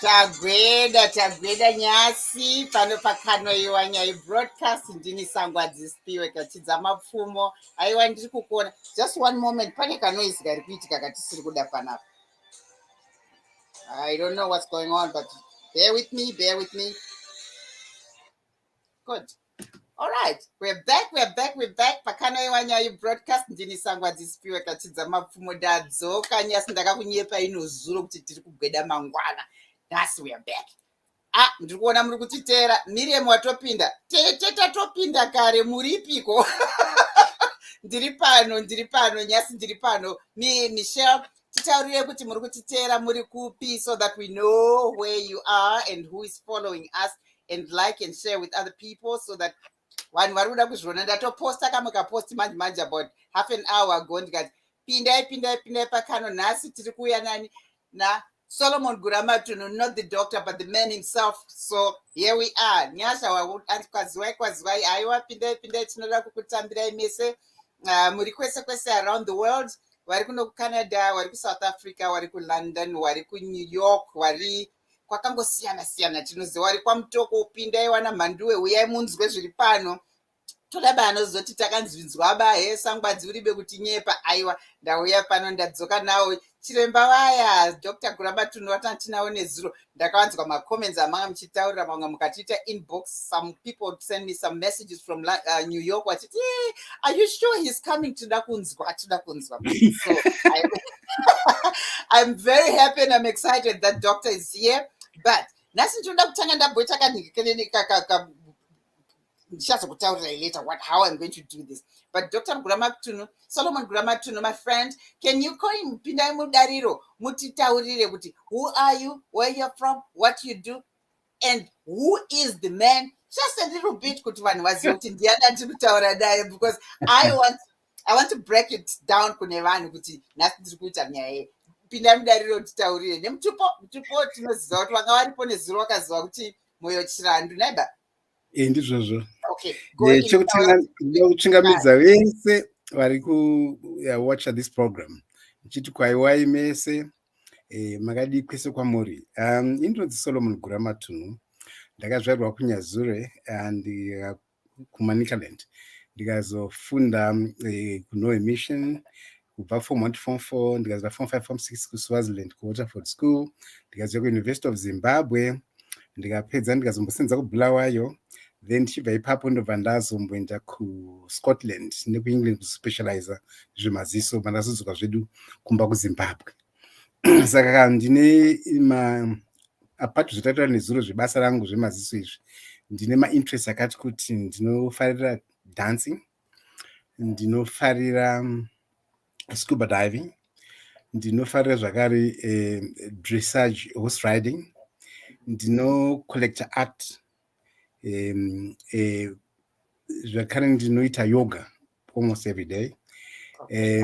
Tagweda nyasi pano pakanoiwa nyai broadcast ndini Sangwadzi spiwe kachidza mapfumo aiwa ndiri kukona. Just one moment, pane kanoisi kari kuitika katisiri kuda panapa. I don't know what's going on, but bear with me. Good. All right, we're back. Pakanoiwa nyai broadcast ndini Sangwadzi spiwe kachidza mapfumo ndadzoka nyasi ndakakunyepa ino zuro kuti tiri kugweda mangwana. Thus we are back. Ndiri kuona muri kutiteera. Miriam watopinda. Tatopinda kare, muripiko? Ndiri pano, nyasi ndiri pano. Michelle, titaurire kuti muri kutiteera muri kupi so that we know where you are and who is following us, and like and share with other people so that vanhu vari kuda kuzviona. Ndatoposta kamukaposti manje about half an hour ago ndikati pindai pakano. Nhasi tiri kuuya nani na Solomon Guramatunhu, not the doctor, but the man himself. So here we are. Nyasha kwaziwai aiwa pindai tinoda kukutambirai mese muri kwese around the world. Vari kuno kuCanada, vari kuSouth Africa, vari kuLondon, vari kuNew York, vari kwakangosiyana tinoziva. Vari kwamutoko, pindai wana mhanduwe, uyai munzwe zviri pano. Toda vanozoti takanzvinzwa he Sangwadzi uribe kuti nyepa. Aiwa ndauya pano ndadzoka nawo chiremba vaya Dr. Guramatunhu watati nawo nezuro. Ndakawanzwa macomments amanga muchitaurira, mamwe mukatiita inbox. Some people send me some messages from New York wachiti, are you sure he's coming? Toda kunzwa. So I'm very happy and I'm excited that doctor is here. But nasi ndoda kutanga ndabweta kanhikireni later how I'm going to do this. But Dr. Guramatunhu, Solomon Guramatunhu, my friend, can you call him pindai mudariro mutitaurire kuti who are you, where you're from, what you do, and who is the man? Just a little bit kuti vanhu vazive kuti ndiani ndiri kutaura naye, because I want to break it down kune vanhu kuti nhasi ndiri kuita nyaya. Pindai mudariro titaurire nemutupo tinoziva kuti vanga varipo nezuro vakaziva kuti moyo chirandu naiba. Ndizvozvo. Okay, chekuchingamidza vese vari watch this program nchiti kwaiwai mese makadi kwese kwamuri. Indinonzi Solomon Guramatunhu. Ndakazvarwa kuNyazure and kuManicaland. Ndikazofunda kuNoe Mission kubva form 1 to form 4, ndikazobva form 5 form 6 kuSwaziland kuWaterford School, ndikazouya kuUniversity of Zimbabwe, ndikapedza ndikazombosenza kuBulawayo. Then ndichibva ipapo ndobva ndazomboenda kuScotland nekuEngland kuspecializa zvemaziso, mandazodzoka zvedu kumba kuZimbabwe. Saka ndine apart zvataura nezuro zvebasa rangu zvemaziso izvi, ndine mainterest akati kuti ndinofarira dancing, ndinofarira scuba diving, ndinofarira zvakare dressage, horse riding, ndinocollecta art, zvakare ndinoita yoga almost every day. Okay.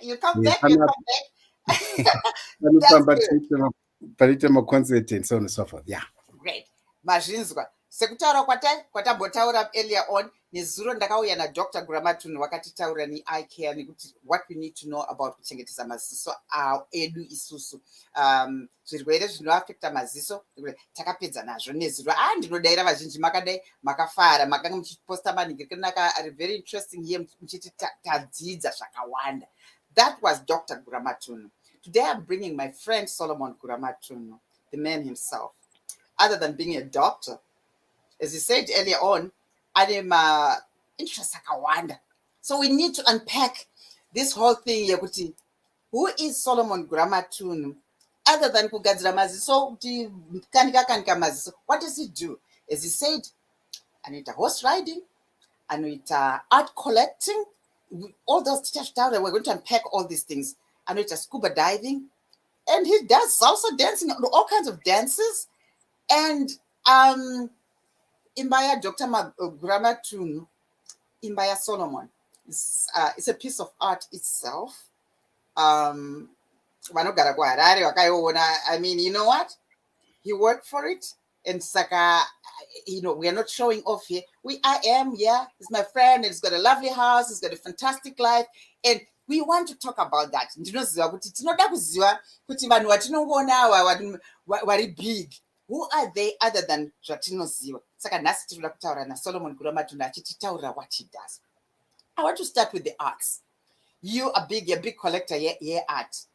You come back. Parita maconcert and so on and so forth. Yeah. Great. Mazvinzwa. Sekutaura kwatambotaura earlier on, nezuro ndakauya naDr. Guramatunhu wakatitaura neeye care nekuti what we need to know about kuchengetedza maziso edu isusu. Zvirwere zvinoafekta maziso takapedza nazvo nezuro. Ndinodaira vazhinji makadai makafara, makanga muchiposta manhingirikana ari very interesting here muchiti tadzidza zvakawanda. That was Dr. Guramatunhu. Today I'm bringing my friend Solomon Guramatunhu, the man himself. Other than being a doctor, as he said earlier on, I'm interest akawanda. So we need to unpack this whole thing. Who is Solomon Guramatunhu? other than kugadzira maziso kuti kanika maziso, what does he do? As he said, anoita horse riding, anoita art collecting, all those teachers down there, we're going to unpack all these things. Anoita scuba diving, and he does salsa dancing, all kinds of dances. And Imbaya Dr. Guramatunhu, Imbaya Solomon, it's a piece of art itself. I mean, you know what? He worked for it. And Saka, you know, we are not showing off here. I am, yeah. He's my friend, and he's got a lovely house, he's got a fantastic life. And we want to talk about that. Big. Who are they other than Zvatinoziva? Saka nhasi tiri kuda kutaura naSolomon Guramatunhu achititaurira what he does. I want to start with the arts. You're a big collector, yeah, art.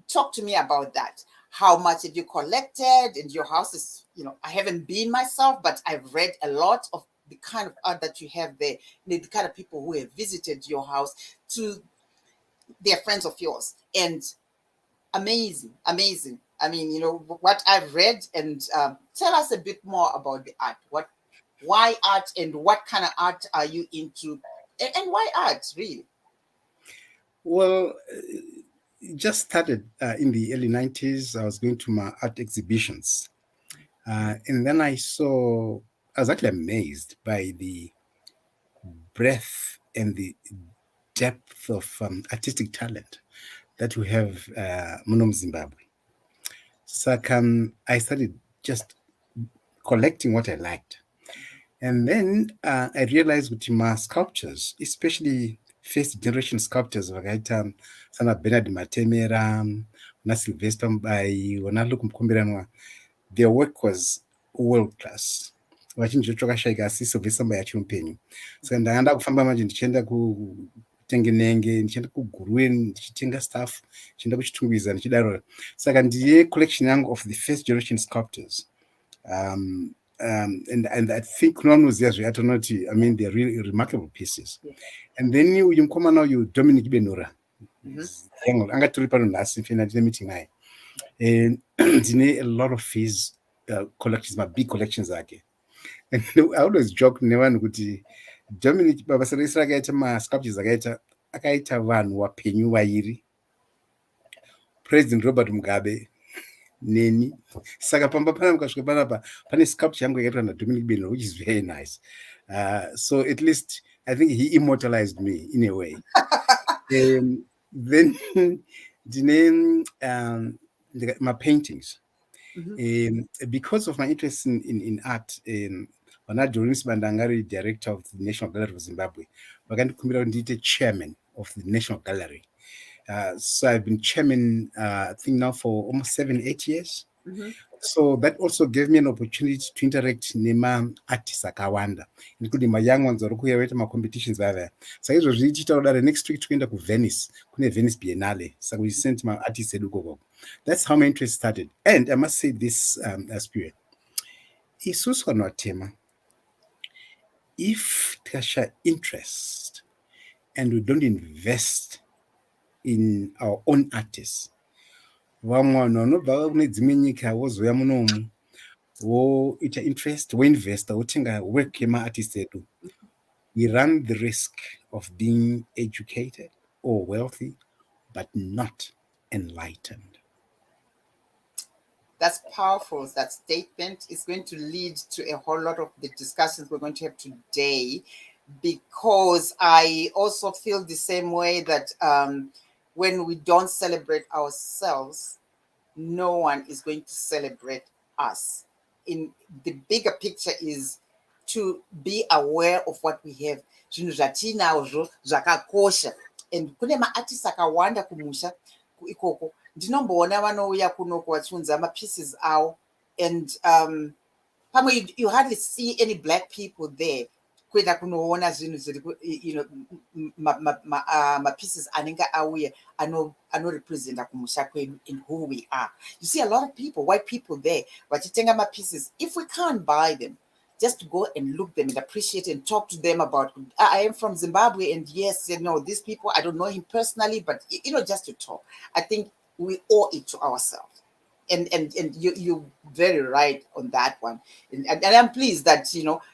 Talk to me about that. How much have you collected? And your house is, you know, I haven't been myself, but I've read a lot of the kind of art that you have there, the kind of people who have visited your house, to they're friends of yours. And amazing. I mean, you know, what I've read, and tell us a bit more about the art. Why art, and what kind of art are you into? And why art, really? Well, it just started in the early 90s. I was going to my art exhibitions. And then I was actually amazed by the breadth and the depth of artistic talent that we have in Zimbabwe. So I started just collecting what I liked. And then I realized with my sculptures, especially first generation sculptors, vakaita sana Bernard Matemera, na Sylvester Mbai, Look Mkomberanwa, their work was world class. Vachinji chokashayika asi Sylvester Mbai achiri mupenyu. Saka ndakaenda kufamba manje ndichienda kutengenenge, ndichienda kuGuruweni, ndichitenga stuff, ndichienda kuchitungwiza ndichidaro. Saka ndiye collection yangu of the first generation sculptors. And I think no one was there. I don't know. I mean, they're really remarkable pieces. Yeah. And then you come now, you Dominic Benura. I'm going to report on last meeting. And a lot of his collections, my big collections are. And I always joke, never know Dominic Babasarisa gaita ma sculptures akaita vanhu wapenyu vairi. President Robert Mugabe. Neni. Saka pamba pana mukasvika panapa pane sculpture yangu yakaitwa naDominic Benura, which is very nice. So at least I think he immortalized me in a way. Then my paintings. Because of my interest in art, when I joined Bandangari, director of the National Gallery of Zimbabwe, I began to come the chairman of the National Gallery. So I've been chairman, I think now for almost 7-8 years. So that also gave me an opportunity to interact with artists akawanda, including my young ones who are my competitions there. So it was really the next week to go to Venice, Venice Biennale. So we sent my artists to. That's how my interest started. And I must say this, Spirit. Isusu no tema. If there's interest and we don't invest in our own artists, it's interest, we invest, work artists do. We run the risk of being educated or wealthy, but not enlightened. That's powerful. That statement is going to lead to a whole lot of the discussions we're going to have today, because I also feel the same way that when we don't celebrate ourselves, no one is going to celebrate us. In the bigger picture is to be aware of what we have. And kune ma-artists akawanda kumusha ikoko. Ndinomboona vanouya kunoko vachiunza ma-pieces awo, and you hardly see any black people there. Kuenda kunoona zvinhu zviri, you know, ma-pieces anenge auya anorepresenta kumusha kwedu and who we are. You see a lot of people, white people there, vachitenga ma-pieces. If we can't buy them, just go and look them and appreciate and talk to them about, I am from Zimbabwe, and yes, you know, these people, I don't know him personally, but, you know, just to talk. I think we owe it to ourselves. and you're very right on that one. And I'm pleased that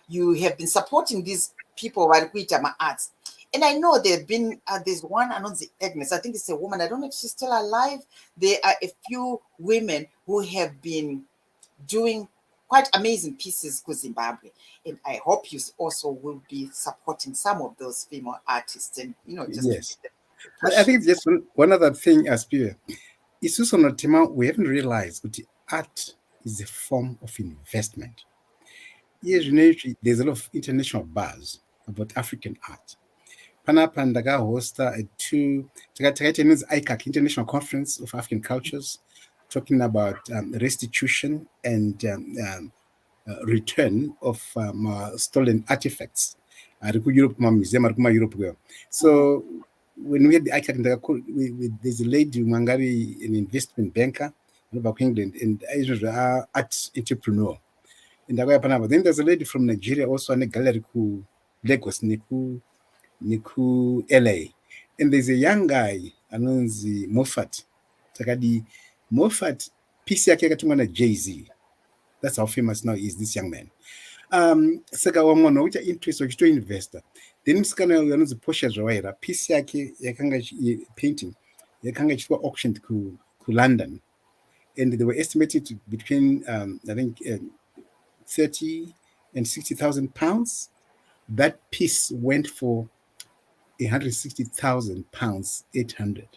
you have been supporting these people while kuita ma arts. And I know there have been there's one, I know the Agnes, I think it's a woman, I don't know if she's still alive. There are a few women who have been doing quite amazing pieces for Zimbabwe. And I hope you also will be supporting some of those female artists and, just Yes. to I push think it. just one other thing, Aspire. Isuso notima, we haven't realized that art is a form of investment. Yes, there's a lot of international buzz about African art. Panapa ndakahosta takaita inonzi ICAC, International Conference of African Cultures, talking about restitution and return of stolen artifacts. Ari kuEurope, museum ari kuma-Europe. So when we had the ICAC, there's a lady Mangari, an investment banker, about England, and art entrepreneur. And then there's a lady from Nigeria also on a gallery ku Lagos Niku LA. And there's a young guy, Anonzi Moffat. Takadi Moffat, piece yake yakatungwa na Jay-Z. That's how famous now is this young man. Saka wamona ucha interest wachito investor. Then msikana Anonzi Portia Zwaira, piece yake yakanga painting, yakanga chitwa auctioned ku London. And they were estimated to between, I think, 30 and 60,000 pounds. That piece went for 160,000 pounds, 800.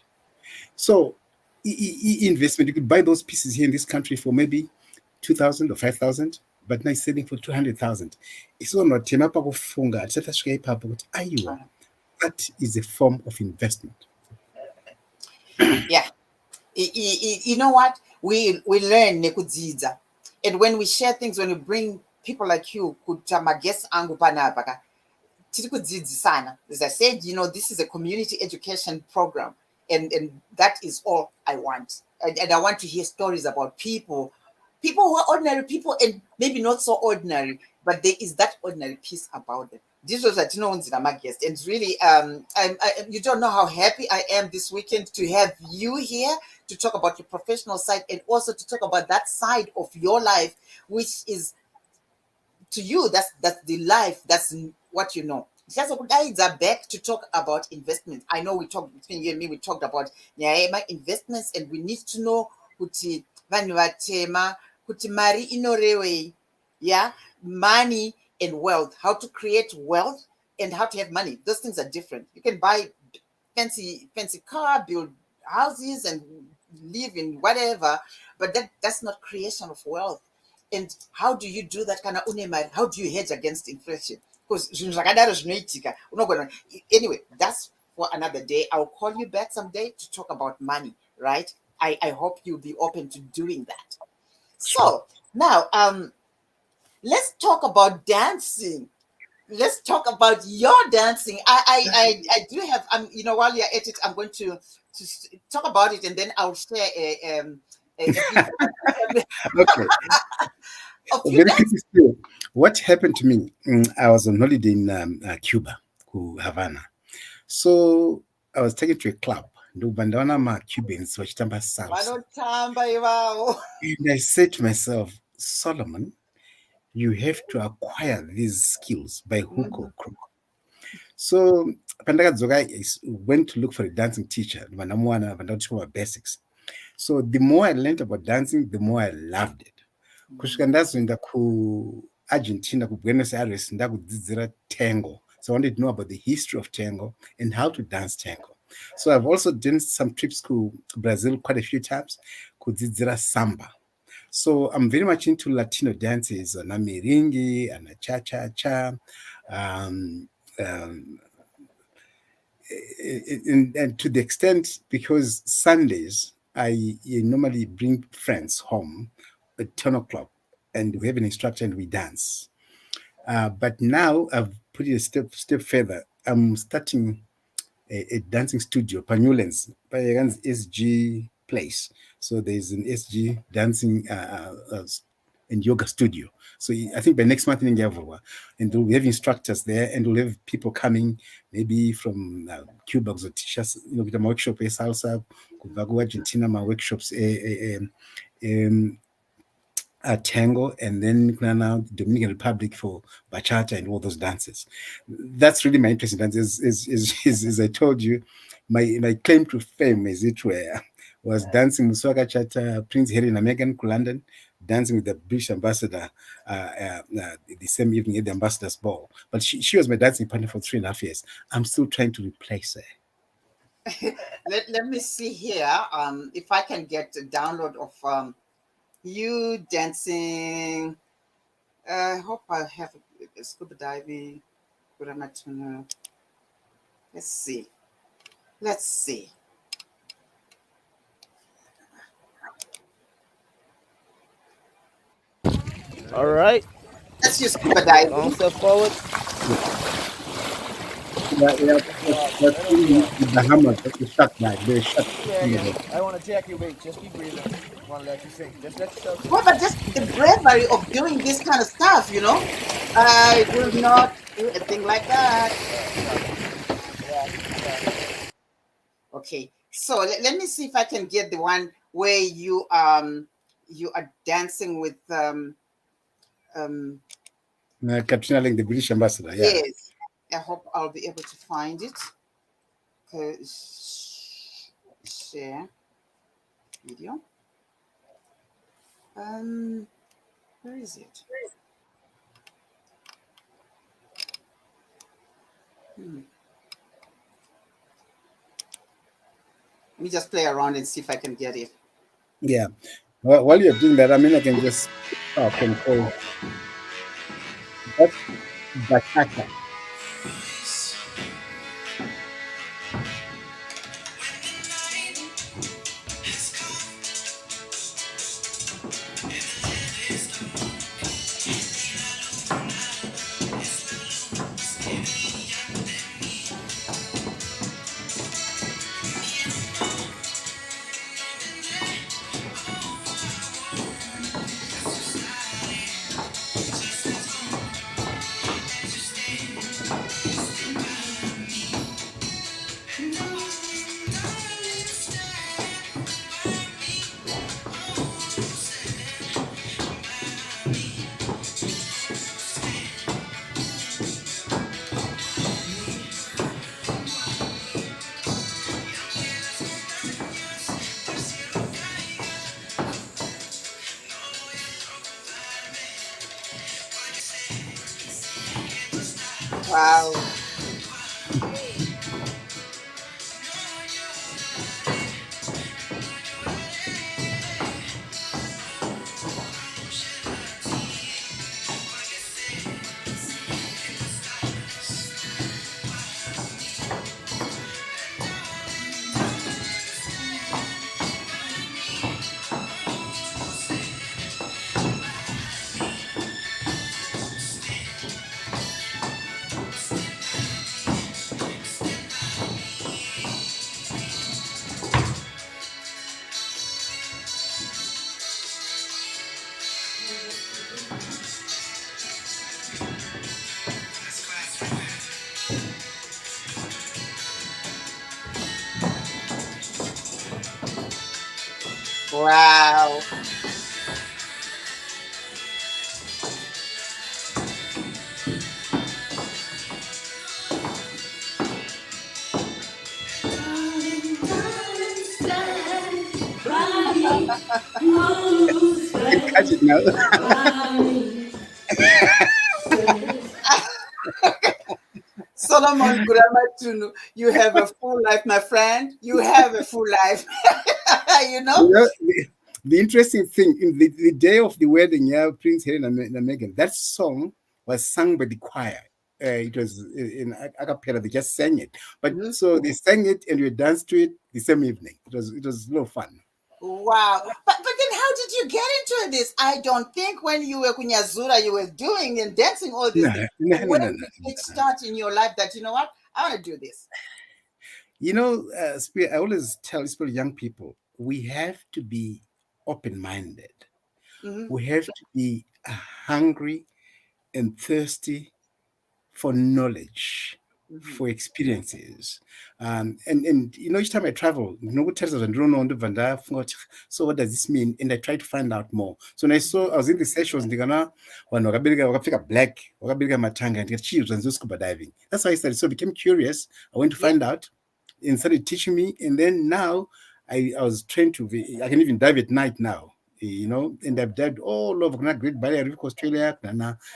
So investment, you could buy those pieces here in this country for maybe 2,000 or 5,000, but now it's selling for 200,000. It's not tema pa kufunga, atashuka ipapo kuti aiwa. That is a form of investment. Yeah. You know what? We learn nekudzidza. And when we share things, when we bring people like you, kuta guests angu panapa, sana. As I said, this is a community education program, and that is all I want. And I want to hear stories about people who are ordinary people and maybe not so ordinary, but there is that ordinary piece about them. This was at my guest, and really, you don't know how happy I am this weekend to have you here to talk about your professional side and also to talk about that side of your life, which is to you, that's the life, that's what you know. Just guys are back to talk about investment. I know we talked between you and me, we talked about my investments, and we need to know kuti vanhu vatema kuti mari inorewe, money and wealth, how to create wealth and how to have money. Those things are different. You can buy fancy car, build houses and live in whatever, but that's not creation of wealth. And how do you do that kind of unemari? How do you hedge against inflation? Because anyway, that's for another day. I'll call you back someday to talk about money, right? I hope you'll be open to doing that. So now let's talk about dancing. Let's talk about your dancing. I do have while you're at it, I'm going to talk about it, and then I'll share Okay. Very quickly still, what happened to me? I was on holiday in Cuba, Havana. So I was taken to a club. Ma Cubans wachitamba salsa. And I said to myself, Solomon, you have to acquire these skills by hook or crook. So I went to look for a dancing teacher. Basics. So the more I learned about dancing, the more I loved it. Kusvika ndazoenda kuArgentina, kuBuenos Aires, ndakudzidzira tango. So I wanted to know about the history of tango and how to dance tango. So I've also done some trips to Brazil quite a few times, kudzidzira samba. So I'm very much into Latino dances, and merengue and cha-cha-cha. And to the extent, because Sundays, I normally bring friends home at 10 o'clock and we have an instructor and we dance. But now I've put it a step further. I'm starting a dancing studio, Panulens, SG place. So there's an SG dancing and yoga studio. So I think by next month in Ngiyavurwa, and we'll have instructors there, and we'll have people coming, maybe from Cuba, so teachers, with a workshop, salsa, kubva Argentina, my workshops, tango, and then now Dominican Republic for bachata and all those dances. That's really my interest in dance. As I told you, my claim to fame, as it were, was dancing with Swaka Chata, Prince Harry and Meghan to London, dancing with the British ambassador the same evening at the ambassador's ball. But she was my dancing partner for 3.5 years. I'm still trying to replace her. Let me see here. If I can get a download of you dancing. I hope I have a scuba diving. Guramatunhu. Let's see. All right. Let's use scuba diving. Long step forward. The Bahamas, the shark bag, the shark. Yeah. I want to check you, wait. Just keep breathing. I want to let you sink. Just let yourself sink. Well, but just the bravery of doing this kind of stuff, I will not do a thing like that. Okay, so let me see if I can get the one where you are dancing with Capturing the British ambassador. Yeah. Yes, I hope I'll be able to find it. Share video. Where is it? Let me just play around and see if I can get it. Yeah. Well, while you're doing that, I mean, I can just stop and say that's bachata. Wow. Wow. I can catch it now. Solomon Guramatunhu, you have a full life, my friend. You have a full life. You know, the interesting thing, in the day of the wedding, yeah, Prince Harry and Meghan, that song was sung by the choir. It was in a cappella. They just sang it, but so they sang it and we danced to it the same evening. It was a lot of fun. Wow. But then how did you get into this? I don't think when you were Kunyazura, you were doing and dancing all this. When did it start in your life that, you know what, I want to do this? You know, I always tell young people, we have to be open-minded. We have to be hungry and thirsty for knowledge, for experiences. And each time I travel, what tells us I don't know, so what does this mean? And I try to find out more. So when I was in the sessions, ndikana vanhu vakapfeka black, vakabereka matanga, ndikachizwa nzo scuba diving. That's how I started. So I became curious. I went to find out and started teaching me. And then now I was trained I can even dive at night now. And I've dived all over Great Barrier Reef, Australia,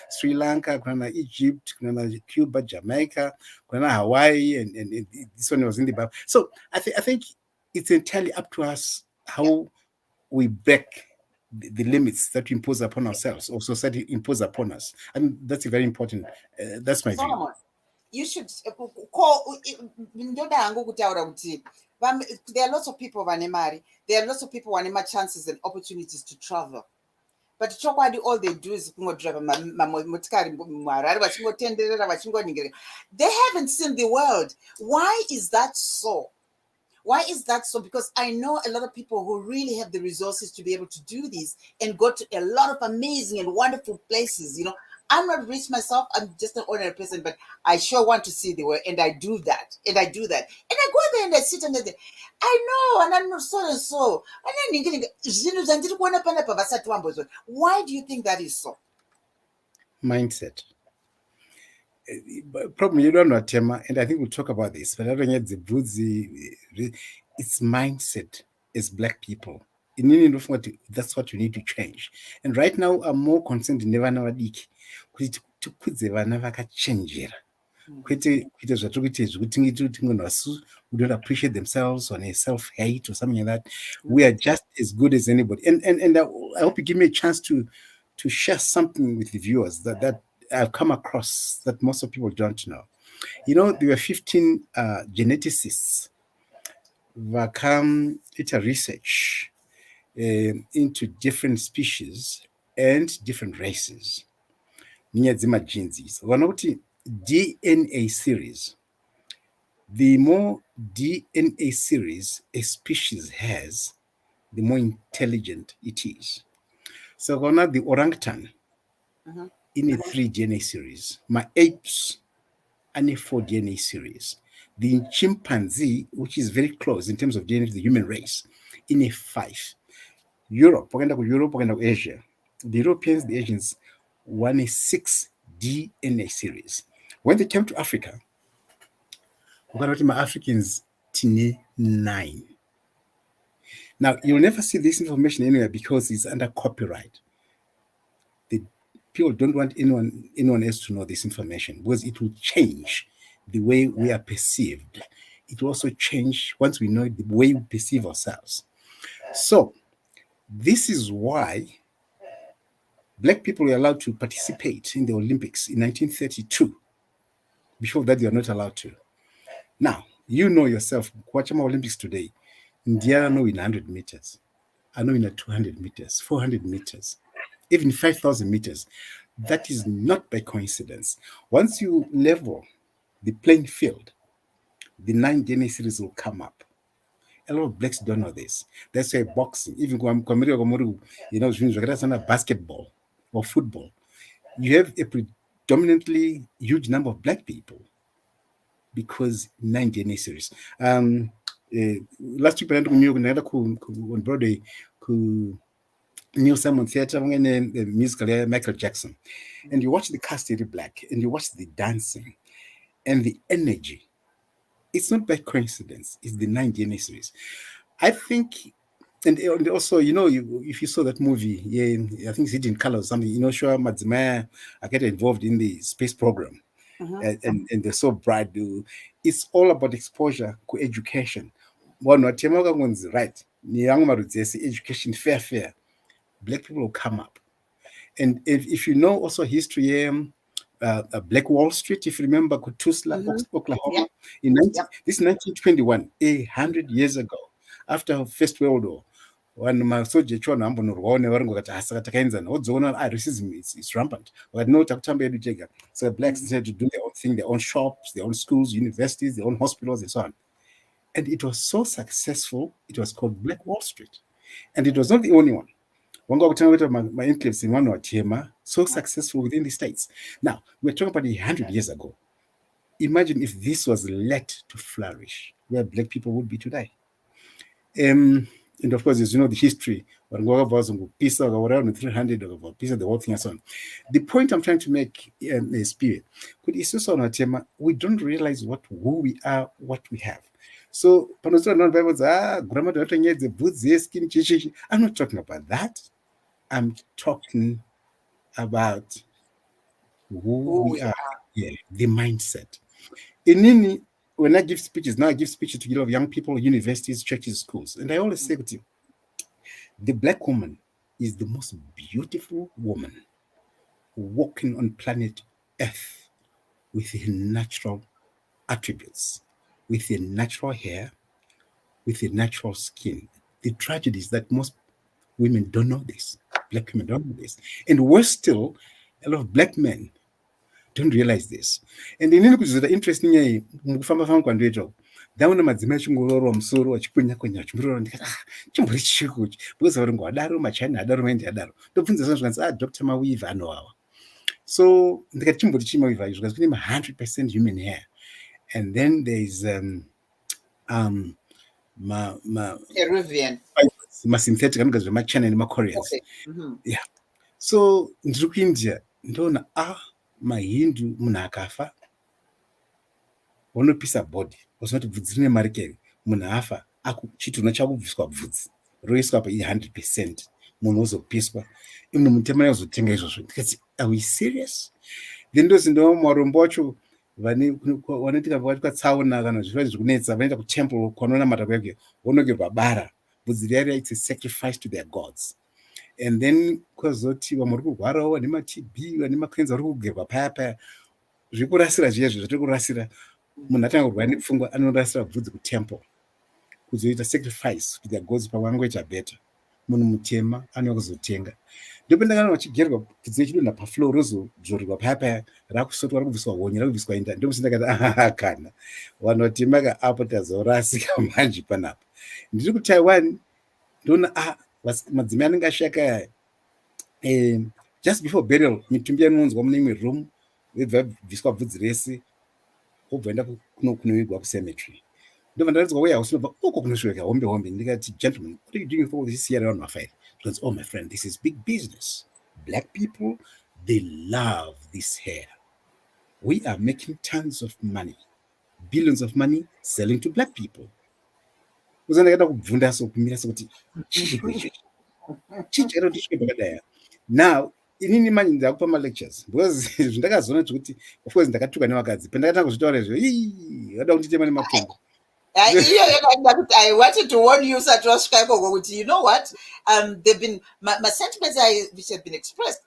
Sri Lanka, Egypt, Cuba, Jamaica, Hawaii, and this one was in the Bible. So I think it's entirely up to us how we break the limits that we impose upon ourselves or society impose upon us. And that's very important. That's my view. You should call. There are lots of people vane mari. There are lots of people vane chances and opportunities to travel. But chokwadi, all they do is drive they haven't seen the world. Why is that so? Why is that so? Because I know a lot of people who really have the resources to be able to do this and go to a lot of amazing and wonderful places. I'm not rich myself. I'm just an ordinary person, but I sure want to see the world, and I do that. And I go there and I sit and I know, and I'm not so and so. Why do you think that is so? Mindset. Problem you don't know, Tema, and I think we'll talk about this, but I don't get it's mindset as Black people. That's what you need to change. And right now, I'm more concerned in never to put the vanavaka change. We don't appreciate themselves or self-hate or something like that. We are just as good as anybody. And I hope you give me a chance to share something with the viewers that I've come across that most of people don't know. There were 15 geneticists that come into research into different species and different races. DNA series. The more DNA series a species has, the more intelligent it is. So the orangutan in a 3 DNA series, my apes in a 4 DNA series, the chimpanzee, which is very close in terms of DNA to the human race, in a 5. Europe, Asia. The Europeans, the Asians, won a 6 DNA series. When they came to Africa, my Africans, 9. Now, you'll never see this information anywhere because it's under copyright. The people don't want anyone else to know this information because it will change the way we are perceived. It will also change once we know the way we perceive ourselves. So, this is why Black people were allowed to participate in the Olympics in 1932. Before that, they are not allowed to. Now, you know yourself, watching Olympics today, India know in 100 meters. I know in 200 meters, 400 meters, even 5,000 meters. That is not by coincidence. Once you level the playing field, the 9 DNA series will come up. A lot of Blacks don't know this. That's why boxing, even basketball or football, you have a predominantly huge number of Black people because 9 DNA series. Last week, I on Broadway, New Simon Theatre, the musical Michael Jackson, and you watch the cast very Black, and you watch the dancing and the energy. It's not by coincidence. It's the 9 DNA series. I think, and also, if you saw that movie, I think it's Hidden Color or something, sure, Madzimaya are getting involved in the space program. And they're so bright. It's all about exposure to education. Right. Education, fair. Black people will come up. And if you know also history, Black Wall Street, if you remember, Kutusla, Oklahoma, this 1921, 100 years ago, after First World War, when my soldier racism is rampant. So Blacks decided to do their own thing, their own shops, their own schools, universities, their own hospitals, and so on. And it was so successful, it was called Black Wall Street. And it was not the only one. My enclaves in one or Tema, so successful within the States. Now, we're talking about 100 years ago. Imagine if this was let to flourish, where Black people would be today. And of course, as you know, the history, Pisa or around 300 of Pisa, the whole thing and so on. The point I'm trying to make is Spirit. We don't realize who we are, what we have. So, I'm not talking about that. I'm talking about who we are. Yeah, the mindset. When I give speeches, now I give speeches to a lot of young people, universities, churches, schools. And I always say to you, the Black woman is the most beautiful woman walking on planet Earth with her natural attributes, with her natural hair, with her natural skin. The tragedy is that most women don't know this. Black women don't know this. And worse still, a lot of Black men don't realize this. And inini kuti interesting nyaya mukufamba famba kwandoita ndaona madzimai achingorora musoro achikwenya kwenya achimurora ndikati chimbori chikuchi because varingo adaro machina adaro maindi adaro ndobvunza zvinhu zvikanzi Dr. Mawiva anowawa. So ndikati chimbori chi Mawiva izvo zvikati kune 100% human hair, and then there is Peruvian synthetic anogara zvemachina nemakoreans. Okay. Yeah. So ndiri kuindia ndoona mahindu munhu akafa vanopisa bhodhi vasinoti bvudzi rine marikeri, munhu afa chitunha chakubviswa bvudzi roiswa pa 100%, munhu ozopiswa. Imwe mutema yazotenga izvozvo. Ndikati, are we serious? Then ndozi ndo marombo wacho vanoitika pakati patsaona kana zviva zvikunetsa vanoenda kutemple kwanonamata kwake vonogerwa bara bvudzi riya, it's a sacrifice to their gods. And then kwazoti vamwe vari kurwarawo vane maTB vane makenza vari kugerwa paya paya zviri kurasira zviya zviri kurasira. Munhu atanga kurwara nepfungwa anorasira bvudzi kutemple kuzoita sacrifice to their gods pawangoita beta. Munhu mutema anouya kuzotenga. Ndipo ndakana vachigerwa bvudzi rechidonha pafloor rozodzorerwa paya paya rakusotwa rakubviswa honye rakubviswa indani. Ndipo sindakati kana vanhu vatema kaapo tazorasika manje panapa. Ndiri kuTaiwan ndoona madzimai anenge ashaka just before burial mitumbi yanonzwa mune imwe room vebva bviswa bvudzi rese obvaenda kunoigwa kucemetery. Ndobva ndaratidzwa uye hausinobva uko kunosvika hombe hombe. Ndikati, gentlemen, what are you doing for this year around my file? Because, oh my friend, this is big business. Black people, they love this hair. We are making tons of money, billions of money selling to Black people. Uzandakaenda kubvunda so kumira sokuti chichero ndisvike pakadaya. Now inini manje ndakupa ma-lectures because zvandakazoona kuti of course ndakatuka nevakadzi pendakatanga kuzvitaura izvo vada kunditema nemakumbo. I wanted to warn you, you know what? They've been my sentiments which have been expressed.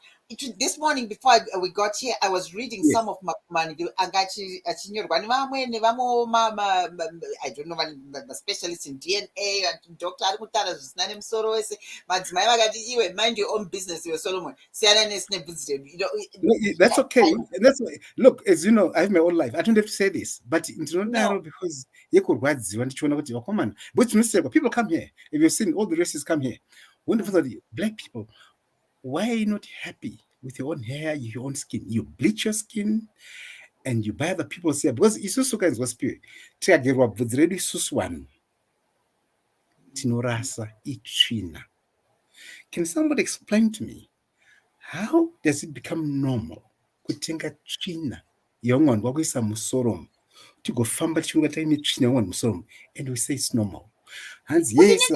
This morning before we got here, I was reading some of my angachi achinyorwa I don't know the specialists in DNA and Dr. Arikutara zvisina nemusoro wese madzimai vakati iwe mind your own business iwe Solomon siyana nesine. That's okay. Look, as you know, I have my own life. I don't have to say this, but ndinodaro because yekurwadziwa ndichiona kuti vakomana but people come here. If you've seen all the races come here, wonderful. Black people, why are you not happy with your own hair, your own skin? You bleach your skin and you buy other people's hair because isusu kinds of spirit. Tikagerwa bvudzi redu isusu vanhu tinorasa itsvina. Can somebody explain to me how does it become normal kutenga tsvina yaumwe wakuisa musoro tigofamba tichiunga taine tsvina yaumwe musoro and we say it's normal? Hands yes.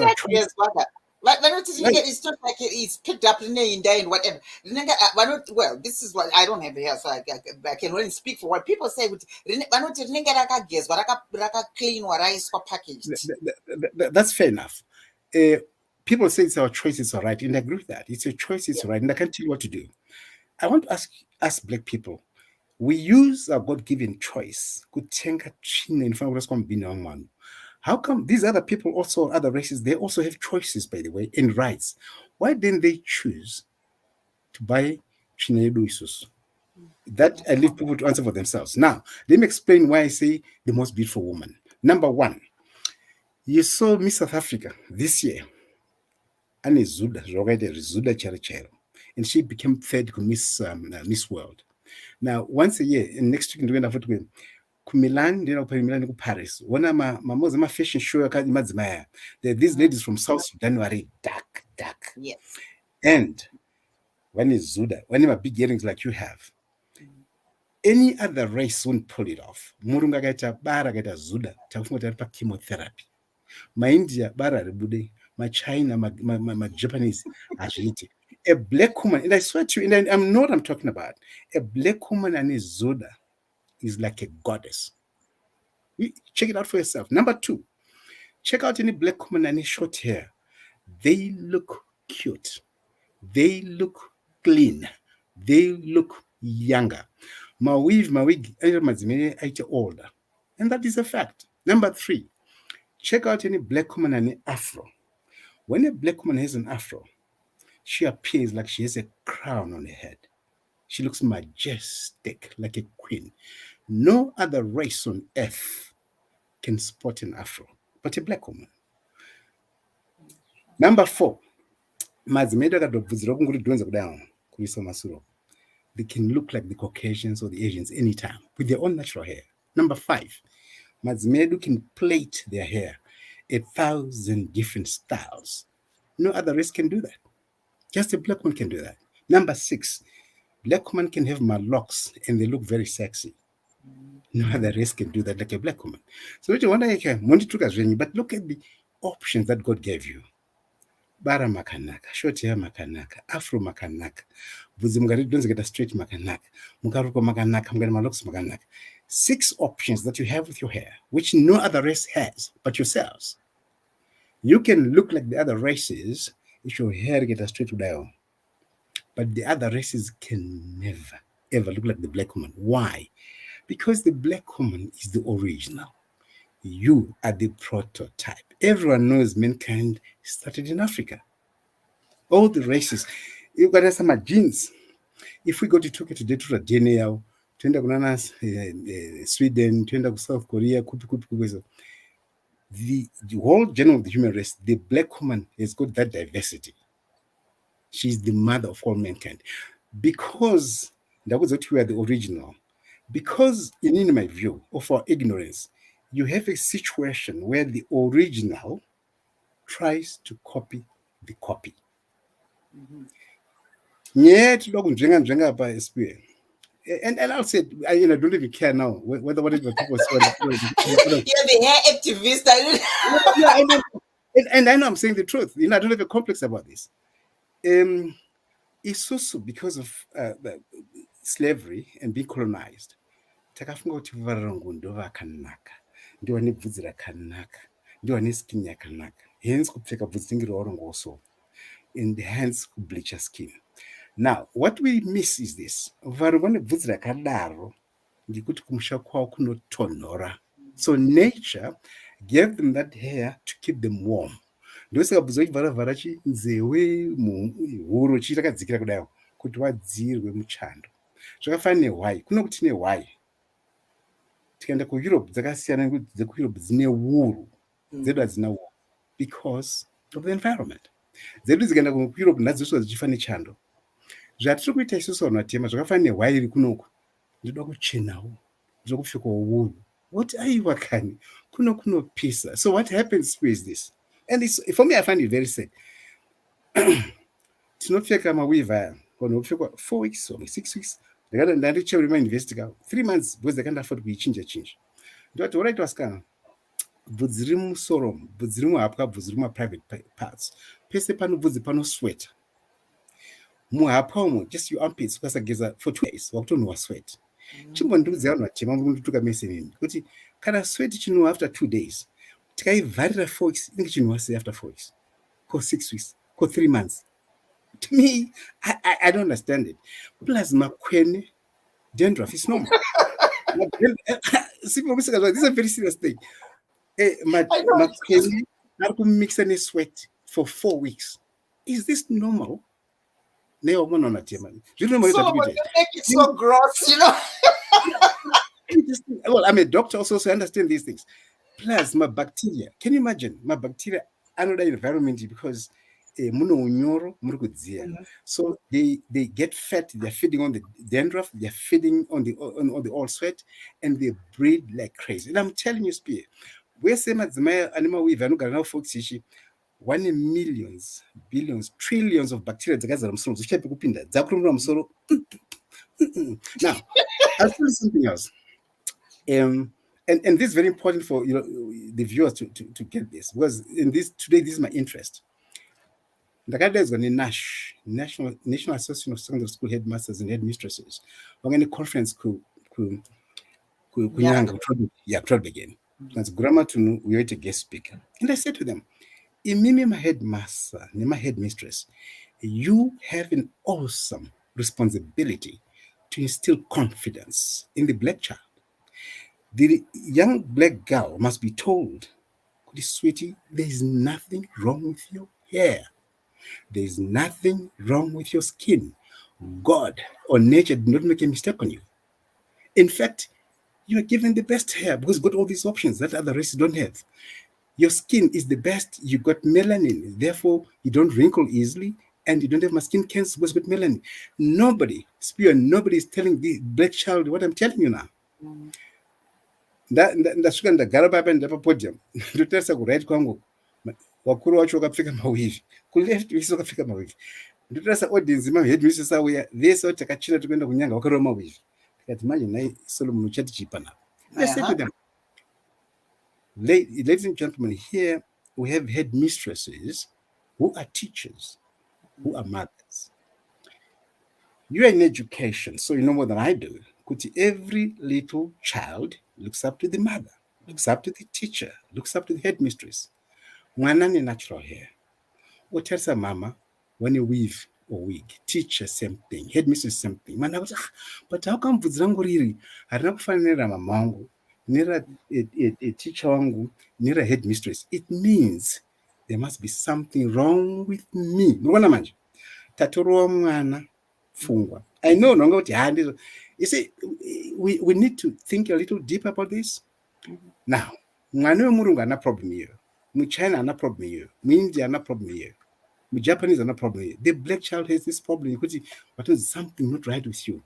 It's not like it's picked up in and whatever. Well, this is what I don't have here, so I can only speak for what people say. That's fair enough. People say it's our choice, it's all right, and I agree with that. It's your choice, it's all right, and I can't tell you what to do. I want to ask Black people, we use our God-given choice. How come these other people, also other races, they also have choices, by the way, and rights? Why didn't they choose to buy Chinedu Isus? That I leave people to answer for themselves. Now, let me explain why I say the most beautiful woman. Number one, you saw Miss South Africa this year. ane zuda zvakaita zuda chero, and she became third Miss World. Now once a year, and next week ndoenda futi kuMilan, ndinoenda kupari Milan kuParis, wona mamoza fashion show akadzimaya. There are these ladies from South Sudan who are dark. Yes. And when is zuda, when my big earrings like you have, any other race won't pull it off. Murungu akaita bara akaita zuda, takufunga kuti ari pachemotherapy. MaIndia bara ribude, MaChina, MaJapanese hazviiti. A black woman, and I swear to you, and I'm not what I'm talking about, a black woman and his zuda is like a goddess. Check it out for yourself. Number 2, check out any black woman and his short hair. They look cute. They look clean. They look younger. My wig, older. And that is a fact. Number 3, check out any black woman and an afro. When a black woman has an afro, she appears like she has a crown on her head. She looks majestic, like a queen. No other race on earth can sport an afro, but a black woman. Number 4, they can look like the Caucasians or the Asians anytime with their own natural hair. Number 5, Mazimedu can plait their hair 1,000 different styles. No other race can do that. Just a black woman can do that. Number 6, black woman can have locks and they look very sexy. No other race can do that like a black woman. So what you wonder, but look at the options that God gave you. Bara makanaka, short hair makanaka, afro makanaka, bvudzi mukaridonza kuita straight makanaka, mukarukwa makanaka, mukaita malocks makanaka. 6 options that you have with your hair, which no other race has but yourselves. You can look like the other races if your hair gets straight down, but the other races can never ever look like the black woman. Why? Because the black woman is the original. You are the prototype. Everyone knows mankind started in Africa. All the races. You've got some genes. If we go to Turkey today to DNA, twenda kunana Sweden, twenda South Korea, the whole general of the human race, the black woman has got that diversity. She's the mother of all mankind. Because that was what we are the original. Because in my view, of our ignorance, you have a situation where the original tries to copy the copy. And I'll say, I don't even care now whether whatever people say. You're the hair activist. And I know I'm saying the truth. I don't have a complex about this. It's also because of slavery and being colonized. Takafunga kuti varangu ndo vakanaka, ndiwo nebvudzi rakanaka, ndiwo neskin yakanaka, hence kupfeka bvudzi ringe rawarongoso, and hence kubleach skin. Now, what we miss is this. Varangu nebvudzi rakadaro ndikuti kumusha kwavo kunotonhora. So nature gave them that hair to keep them warm. Ndosaka bvudzi vachivhara chinzewe, huro chirakadzikira kudai kuti wadzirwe muchando. Zvakafanana nehwai, kuno kuti nehwai. Tikaenda kuEurope dzakasiyana nekuti dzekuEurope dzine wuru, dzedu hadzina wuru because of the environment. Dzedu dzikaenda kuEurope nadzoswa dzichifa nechando. Zvatiri kuita isusu vanhu vatema zvakafanana nehwai iri kunoku, ndoda kuchenawo, ndoda kupfekawo wuru. What aiwa kani? Kunopisa. So what happens is this. And for me, I find it very sad. Tinopfeka maweave aya, vanopfekwa 4 weeks or 6 weeks. Ndandicheuri mauniversity 3 months because they can't afford kuichinja. Ndoti all right wasikana. Bvudzi riri musoro, bvudzi riri muhapwa, bvudzi riri private parts. Pese pano bvudzi pano sweat. Muhapwa umo, just your armpits, ukasageza for 2 days, wakutonhuwa sweat. Chimbondiudza vanhu vatema mundotuka mese nini. Kuti kana sweat chinhuwa after 2 days, tikaivharira 4 weeks, inenge chinhuwa sei after 4 weeks? For 6 weeks, for 3 months. To me, I don't understand it. Plus, makwene, dandruff is normal. This is a very serious thing. Makwene are to mix any sweat for 4 weeks. Is this normal? No, you know it's so gross, you know. Well, I'm a doctor also, so I understand these things. Plus, my bacteria. Can you imagine my bacteria under the environment because muno unyoro muri kudziya. So they get fat, they're feeding on the dandruff, they're feeding on the all sweat, and they breed like crazy. And I'm telling you, Spear, we're saying that the animal weave and now folks 1 in millions, billions, trillions of bacteria dzakazara musoro dzichape kupinda dzakurumura musoro. Now, I'll tell you something else. And this is very important for the viewers to get this, because today this is my interest. Ndakadaidzwa neNASH, National Association of Secondary School Headmasters and Headmistresses, vangane conference kunyanga kuthiwa again. That's Guramatunhu, we were a guest speaker, and I said to them, imimi my headmaster and my headmistress, you have an awesome responsibility to instill confidence in the black child. The young black girl must be told, sweetie, there is nothing wrong with your hair. There is nothing wrong with your skin. God or nature did not make a mistake on you. In fact, you are given the best hair because you've got all these options that other races don't have. Your skin is the best. You got melanin. Therefore, you don't wrinkle easily and you don't have my skin cancer because you've got melanin. Nobody is telling the black child what I'm telling you now. Ndasvika ndagara papa ndapapodium ndotarisa kuright kwangu wakuru wacho wakapfeka mawivi kuleft vese wakapfeka mawivi ndotarisa audience maheadmistress auya vese kuti takachira tokuenda kunyanga wakarova mawivi tikati manje nai Solomon uchati chipa napo. I said to them, ladies and gentlemen, here we have headmistresses who are teachers, who are mothers. You are in education, so you know more than I do. Every little child looks up to the mother, looks up to the teacher, looks up to the headmistress. Mwana ni natural hair. Utelsa mama when you weave or wig, teacher same thing, headmistress same thing. Mana goes, but how come vudzangu riri harina kufanira mama wangu, nira a teacher wangu, nira headmistress? It means there must be something wrong with me. Mwana manje. Tatoro mwana fungwa. I know nonga uti handi. You see, we need to think a little deeper about this. Now, mwana wemurungu ana problem here. China ana problem here. India ana problem here. Japanese ana problem here. The black child has this problem because what is something not right with you.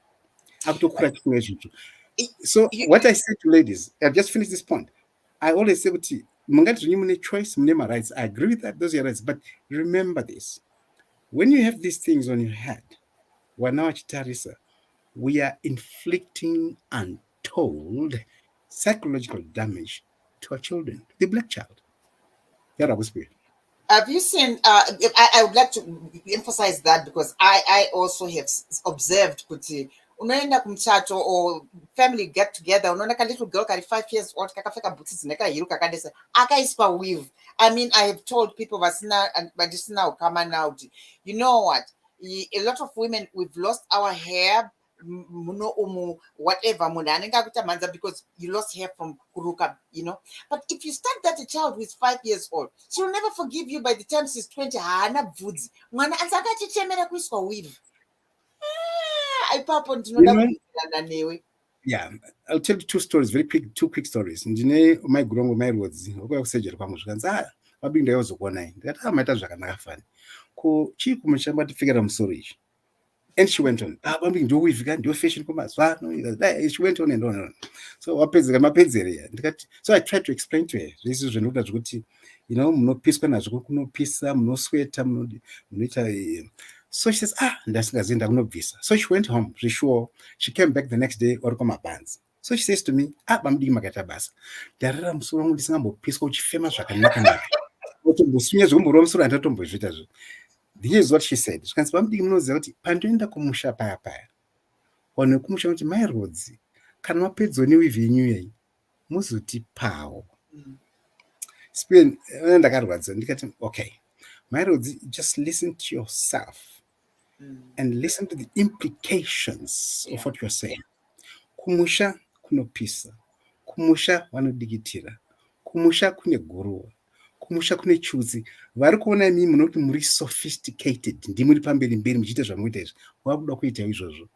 So what I say to ladies, I've just finished this point. I always say, choice, rights. I agree with that, those are your rights. But remember this. When you have these things on your head, we are inflicting untold psychological damage to our children, the black child. Have you seen, I would like to emphasize that because I also have observed, unoenda kumchato or family get together, unaona ka little girl kari 5 years old kakapfeka boots dzineka hiru kakadesa akaispa weave. I mean, I have told people vasina ukama now, you know what, a lot of women, we've lost our hair, whatever, because you lost hair from kuruka, you know. But if you start that a child who is 5 years old, she will never forgive you by the time she's 20. Weave. Yeah, I'll tell you two stories, two quick stories. My roads, and she went on. She went on and on. So I tried to explain to her. This is no peace, no pizza, no sweater, so she says, no visa. So she went home. She came back the next day or come my pants. So she says to me, I'm doing my bus. I'm so long this number peace coach famous. Here's what she said. She can spam the knows that Pandenda Kumusha Paya. On a Kumusha my roads. Can not pay Zoni with you. Musuti Pow. Spin and I got words and okay. My roads, just listen to yourself and listen to the implications of what you're saying. Kumusha kuno pisa. Kumusha wano digitira. Kumusha kune guru. Kumusha kune chuzi. Vari kuona mimi munoti muri sophisticated. Ndimuri pamberi mberi muchita zvamuita izvi. Wakuda kuita izvozvo.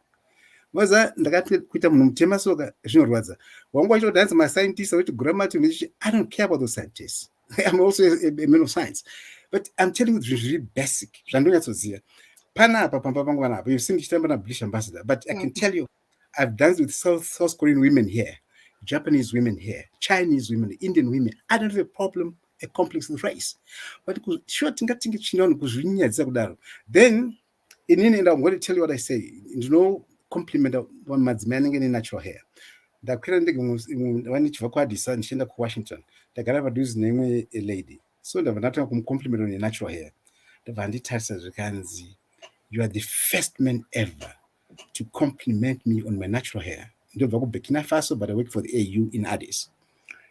Maza ndakati kuita munhu mutema soka zvinorwadza. Wangu wacho dance my scientist with Guramatunhu. I don't care about those scientists. I'm also a man of science. But I'm telling you, it's really basic. Panapa, you've seen the British ambassador, but I can tell you, I've danced with South Korean women here, Japanese women here, Chinese women, Indian women. I don't have a problem, a complex with race. But sure, then in I'm going to tell you what I say. Compliment one man's man in natural hair. Ndakwira when ndichibva kuAddis ndichienda kuWashington ndagara padhuze neimwe lady, so ndabva ndatanga kumcompliment on natural hair. Ndabva nditarisa zvikanzi, you are the first man ever to compliment me on my natural hair. Ndobva kuBurkina Faso, but I work for the AU in Addis.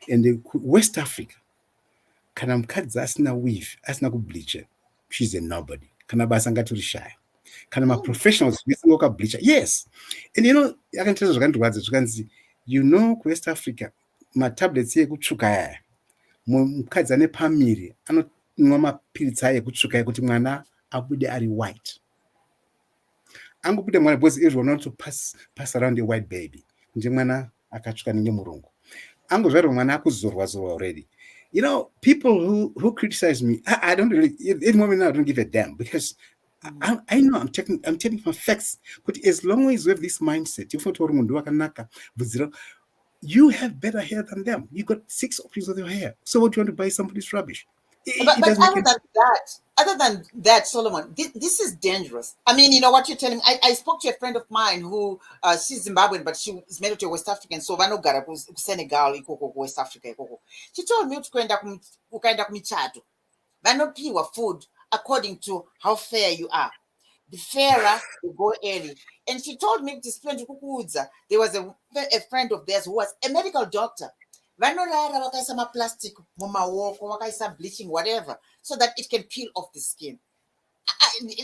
And West Africa, kana mukadzi asina weave, asina kubleacha, she's a nobody. Kana basa ngatorishaya. Kana ma-professionals vesingoka bleacher. Yes. And I can tell you zvakanzi, West Africa, ma-tablets ekutsvuka yaya, mukadzi ane pamiri anonwa mapiritsi aya ekutsvuka ekuti mwana abude ari white. Angobude mwana because everyone wants to pass around a white baby. Nje mwana akatsvuka nemurungu. Angozvarwa mwana akuzorwa already. People who criticize me, I don't really, at the moment now, I don't give a damn, because I know I'm taking from facts. But as long as you have this mindset, you have better hair than them. You got 6 options of your hair. So what do you want to buy somebody's rubbish? But other than that, Solomon, this is dangerous. I mean, what you're telling me. I spoke to a friend of mine who she's Zimbabwean, but she is married to a West African. So vanogara Senegal, West Africa. She told me ukaenda kumichato, vanopiwa food according to how fair you are. The fairer you go early. And she told me there was a friend of theirs who was a medical doctor. Vanorara wakaisa plastic mumaoko, wakaisa bleaching, whatever, so that it can peel off the skin.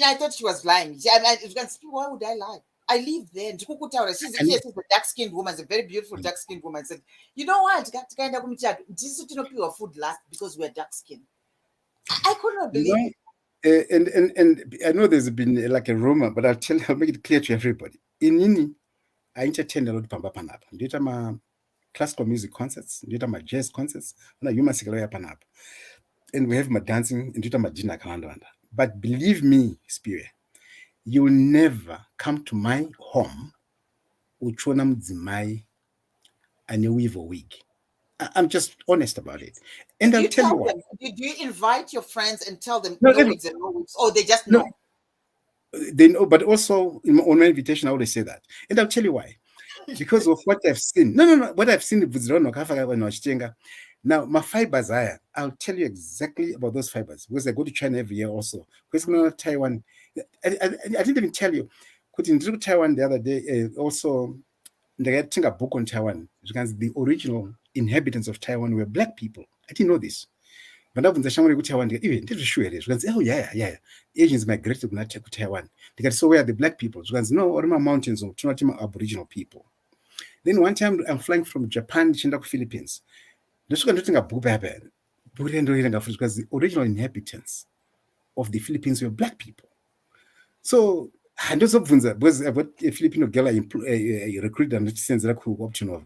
I thought she was lying. Why would I lie? I live there. She's a dark-skinned woman, a very beautiful dark-skinned woman. Said, you know what? This is not pure food last because we're dark-skinned. I could not believe it. And I know there's been like a rumor, but I'll make it clear to everybody. In Nini, I entertain a lot of Pamba Panapa. Ndita ma classical music concerts, ndita ma jazz concerts, na yuma sigaloya Panapa. And we have my dancing, ndita ma dinner kalanda. But believe me, Spirit, you will never come to my home uchona mdzimai ane weave or wig. I'm just honest about it. And I'll tell you what. Do you invite your friends and tell them no wigs and no wigs? Or they just know? They know, but also on my invitation, I always say that. And I'll tell you why. Because of what I've seen. No. What I've seen now, my fibers are, I'll tell you exactly about those fibers because I go to China every year also. Because Taiwan, I didn't even tell you. Couldn't do Taiwan the other day, also, I think a book on Taiwan. Because the original inhabitants of Taiwan were black people. I didn't know this. But now, when Taiwan, even did show it. Because oh yeah, Asians migrated to Taiwan. Because so where are the black people? Because no, or my mountains or Aboriginal people. Then one time I'm flying from Japan to Philippines. This is going to book because the original inhabitants of the Philippines were black people. So and those because about a Filipino girl I recruited and sends that option of.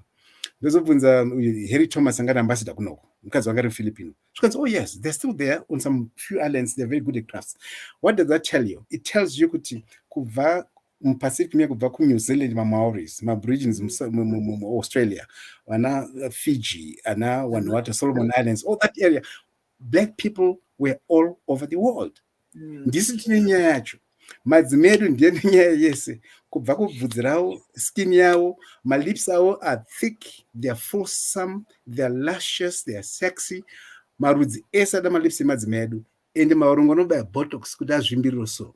Those of Harry Thomas and ambassador because I'm Filipino. Because oh yes, they're still there on some few islands. They're very good at crafts. What does that tell you? It tells you kuva Pacific kuva New Zealand, Maoris, Aborigines, Australia, Fiji, Vanuatu, Solomon Islands, all that area. Black people were all over the world. This is madzimedu ndiye yese kubva kubvudzi ravo, skin yavo, my lips are thick, they are fulsome, they are luscious, they are sexy. Marudzi ese ada malips emadzimedu and maurungu anobaya botox kuti azvimbiriro so.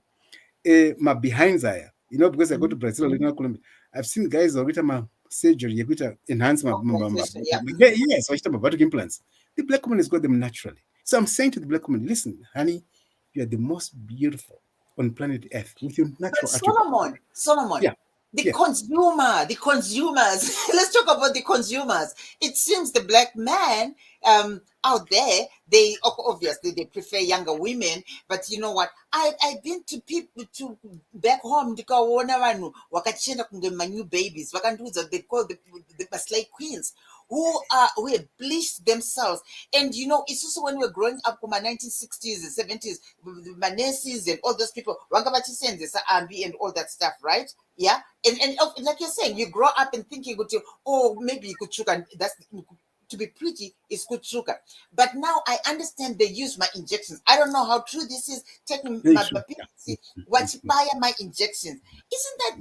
My behinds aya, because I go to Brazil or Colombia, I've seen guys who have surgery to enhance my yes, robotic implants. The black woman has got them naturally. So I'm saying to the black woman, listen, honey, you are the most beautiful on planet Earth with your natural attributes. Solomon, yeah. The consumers. Let's talk about the consumers. It seems the black man out there, they obviously they prefer younger women, but you know what? I've been to people to back home wakachenda kunge my new babies. They call the slave queens. who have bleached themselves. And you know, it's also when we're growing up in my 1960s and 70s, my nurses and all those people, and all that stuff, right? Yeah. And like you're saying, you grow up and thinking, oh, maybe you could choke, and that's to be pretty is good sugar. But now I understand they use my injections. I don't know how true this is. Taking my what buy my injections. Isn't that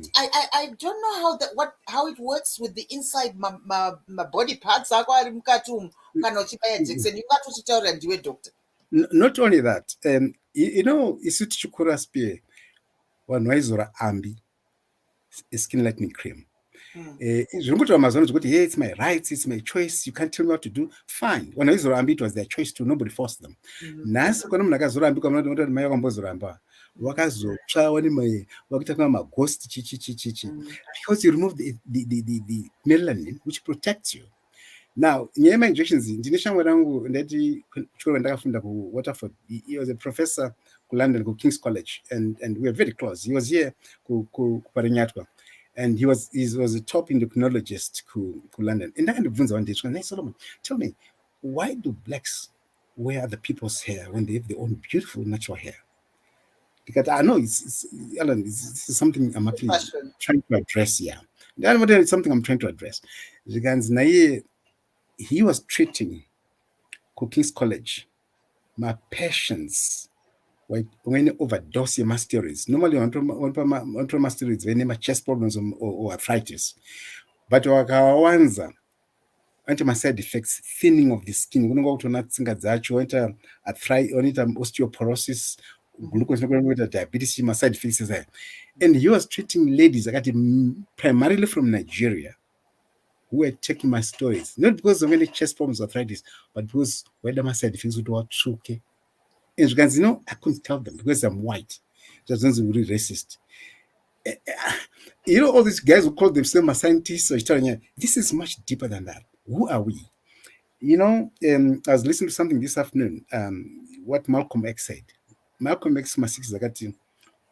I don't know how it works with the inside my body parts. Doctor. Not only that, you know, isuti chikura spie vanhu vaizora ambi skin lightening cream. Zvinokuti vamazano zvekuti hey, it's my rights, it's my choice, you can't tell me what to do. Fine. Vanhu vaizora ambi, it was their choice too, nobody forced them. Nhasi kana munhu akazora ambi kwamunoti mai vakambozora amba wakazotsva wani wakuita kama maghost chichi because you remove the melanin which protects you. Now, nyaya yema-injections, ndine shamwari rangu ndati chikoro ndakafunda kuWaterford. He was a professor ku London, ku King's College, and we were very close. He was here ku Parinyatwa, and he was a top endocrinologist ku London. And ndakandibvunza one day, hey Solomon, tell me, why do blacks wear other people's hair when they have their own beautiful natural hair? Because I know Alan, this is something I'm actually trying to address here. It's something I'm trying to address. He was treating King's College my patients when overdose steroids. Normally on steroids when they chest problems or arthritis, but wakawanza my side effects, thinning of the skin, osteoporosis, glucose, diabetes, my side effects is there. And he was treating ladies primarily from Nigeria who were taking my stories, not because of any chest problems or arthritis, but because whether my side effects would work okay. And you guys, I couldn't tell them because I'm white. Just really racist. All these guys who call themselves scientists or historians, this is much deeper than that. Who are we? I was listening to something this afternoon, what Malcolm X said. Malcolm X,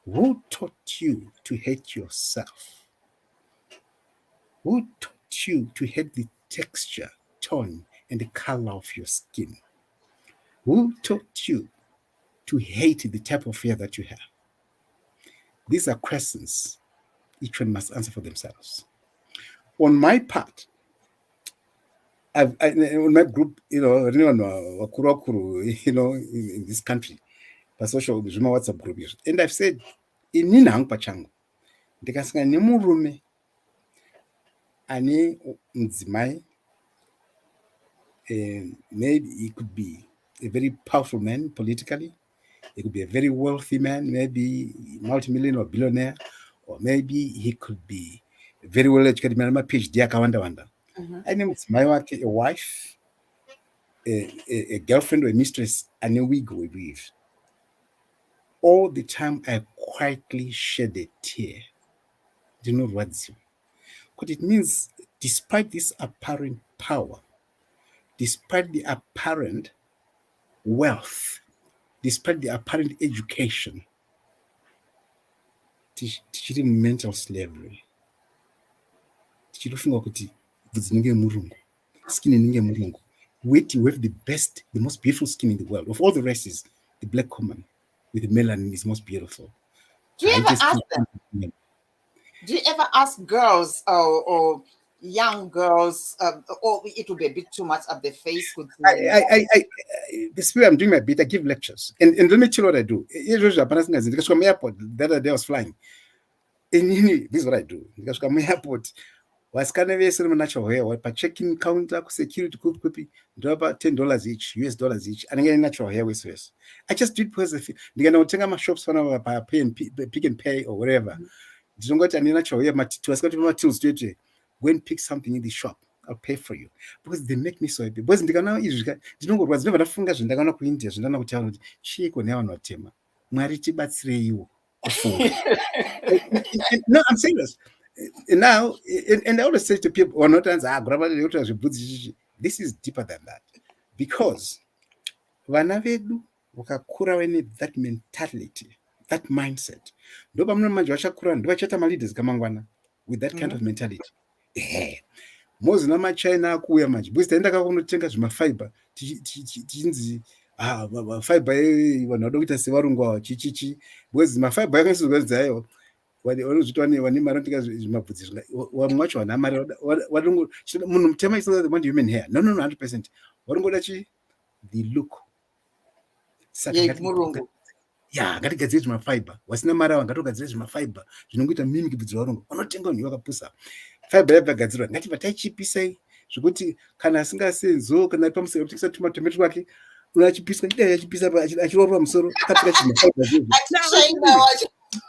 who taught you to hate yourself? Who taught you to hate the texture, tone, and the color of your skin? Who taught you to hate the type of hair that you have? These are questions each one must answer for themselves. On my part, in my group, in this country, the social WhatsApp group, and I've said, in Nina Pachango, ndikasanga nemurume ane mudzimai, maybe he could be a very powerful man politically, he could be a very wealthy man, maybe multi-millionaire or billionaire, or maybe he could be a very well-educated man, PhD akawanda. Ane mudzimai wake, a wife, a girlfriend or a mistress, and a wig we weave. All the time I quietly shed a tear. Do you know what's it? Because it means despite this apparent power, despite the apparent wealth, despite the apparent education, tichiri mental slavery. Tichirofunga kuti bvudzi ninge murungu, skin ninge murungu. Wait, you have the best, the most beautiful skin in the world. Of all the races, the black common with the melanin is most beautiful. Do you ever ask them? Do you ever ask girls or young girls, or it will be a bit too much of the face? This way I'm doing my bit, I give lectures. And let me tell you what I do. Because from airport, the other day I was flying. And this is what I do. Because from airport, was kind of natural hair, but checking counter security about $10 each, US each, and again natural hair with face. I just do it because they're gonna take my shops for pay and pick and pay or whatever. Don't got any natural hair, go and pick something in the shop. I'll pay for you because they make me so happy. Because they gonna was never funga and they're gonna go India, and then tell she could never not tema. Mariti batsre you. No, I'm serious. Now, and I always say to people, this is deeper than that. Because vanavedu wakakura that mentality, that mindset. With that kind of mentality. mozi namachina akuuya manje because taendaka kunotenga zvimafiber tichinzi fiber vanhu vada kuita sevarungu ava chichichi because mafiber yakaisozganzi aiwa vanozviti vane mari anotenga zvimabvudzi vamwe vacho vana mari munhu mutema is not the one human hair no 100% varongoda chi the look saka murungu ngatigadzire zvimafiber wasina mari ava ngatogadzire zvimafiber zvinongoita mimiki bvudzi varungu unotenga unhu wakapusa fiber yabva gadzirwa ngativa taichipisai zvekuti kana asingasenzo kana ari pamusoro kutengesa tumatomato twake unachipiswa chidai achipisa achirorwa musoro akapfeka zvimafiber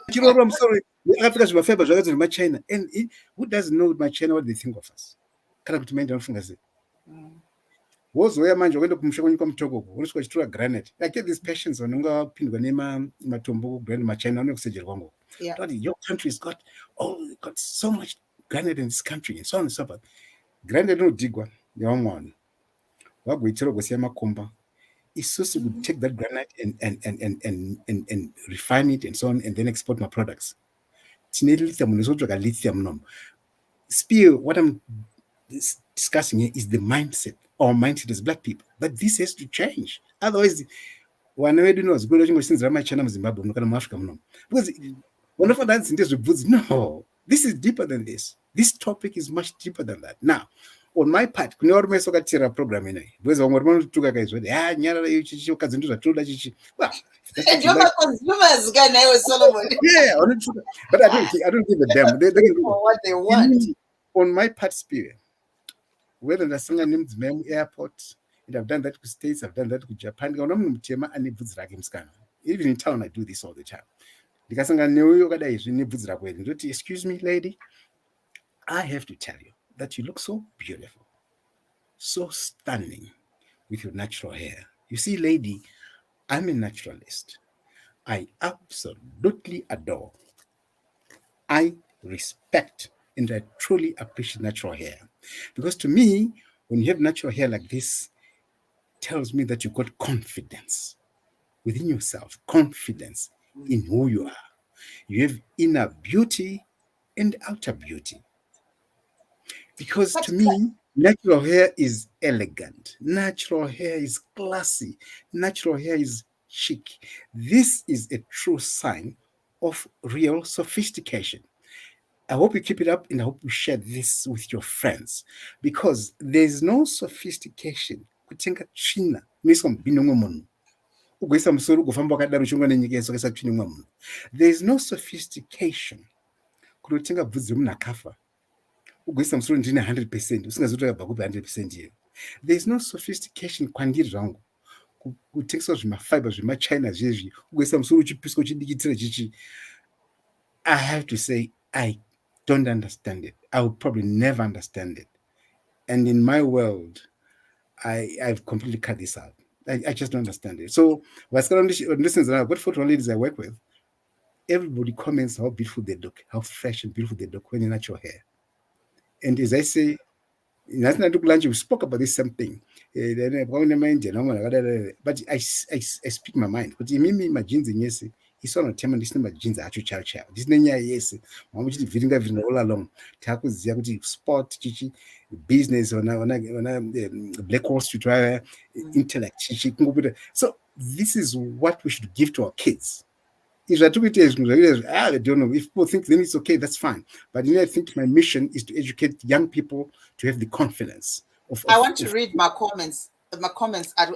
achirorwa musoro akapfeka zvimafiber zvakazi zvemachina and who doesn't know machina what they think of us kana kuti maindi anofunga sei wozouya manje wakaenda kumusha kwenyu kwamutokoko unosvika uchitora granite like these patients vanonge vapindwa nematombo kugranite machina vanokusejerwa ngoko your country has got so much granite in this country and so on and so forth granite inodigwa nevamwe vanhu vagoitira gosiya makomba isusu would take that granite and refine it and so on and then export my products tine lithium nesotsvaka lithium nom spear what I'm discussing here is the mindset our mindset as black people but this has to change otherwise vana vedu inovazikwenda chingosinzira machina muzimbabwe muno kana muafrica muno because vanofanira dzinde zvibvudzi no this is deeper than this topic is much deeper than that now on my part kune varume vakatira program inei because vamwe vari vanotuka kaizvoti nyarara iyo chichi ukadzi ndo zvatoda chichi consumers guy naiwe Solomon but I don't give a damn they what they want on my part spirit whether ndasangana nemudzimai muairport and I've done that to States, I've done that to Japan. Ndikaona munhu mutema ane bvudzi rake musikana. Even in town I do this all the time. Ndikasangana neuyo kadai zvine bvudzi rako iri ndoti excuse me lady, I have to tell you that you look so beautiful, so stunning with your natural hair. You see lady, I'm a naturalist. I absolutely adore, I respect and I truly appreciate natural hair. Because to me, when you have natural hair like this, tells me that you've got confidence within yourself, confidence in who you are. You have inner beauty and outer beauty. Because to me, natural hair is elegant. Natural hair is classy. Natural hair is chic. This is a true sign of real sophistication. I hope you keep it up and I hope you share this with your friends because there's no sophistication. Kutenga tsvina unoiswa mubhini omwe munhu ugoisa musoro ugofamba wakadaro uchingwa nenyika yesu ukaisa tsvina omwe munhu. There's no sophistication kunotenga bvudzi remunhu akafa ugoisa musoro ndine 100% usingazoto yakabva kubva 100% iyo. There's no sophistication kwandiri zvangu kutengeswa zvimafiber zvemachina zvezvi ugoisa musoro uchipiswa uchidikitira chichi. I have to say I don't understand it. I will probably never understand it. And in my world, I've completely cut this out. I just don't understand it. So, listen, I've got photo ladies I work with. Everybody comments how beautiful they look, how fresh and beautiful they look when in natural hair. And as I say, in lunch, we spoke about this same thing. But I speak my mind. But my jeans in yes, it's not a time this number jeans are actually child. This name yes, I'm just feeling all along. Taku sport, chichi, business, on a Black Wall Street driver, intellect, chichi. So this is what we should give to our kids. If I took it as I don't know. If people think then it's okay, that's fine. But I think my mission is to educate young people to have the confidence. I want to read my comments. My comments are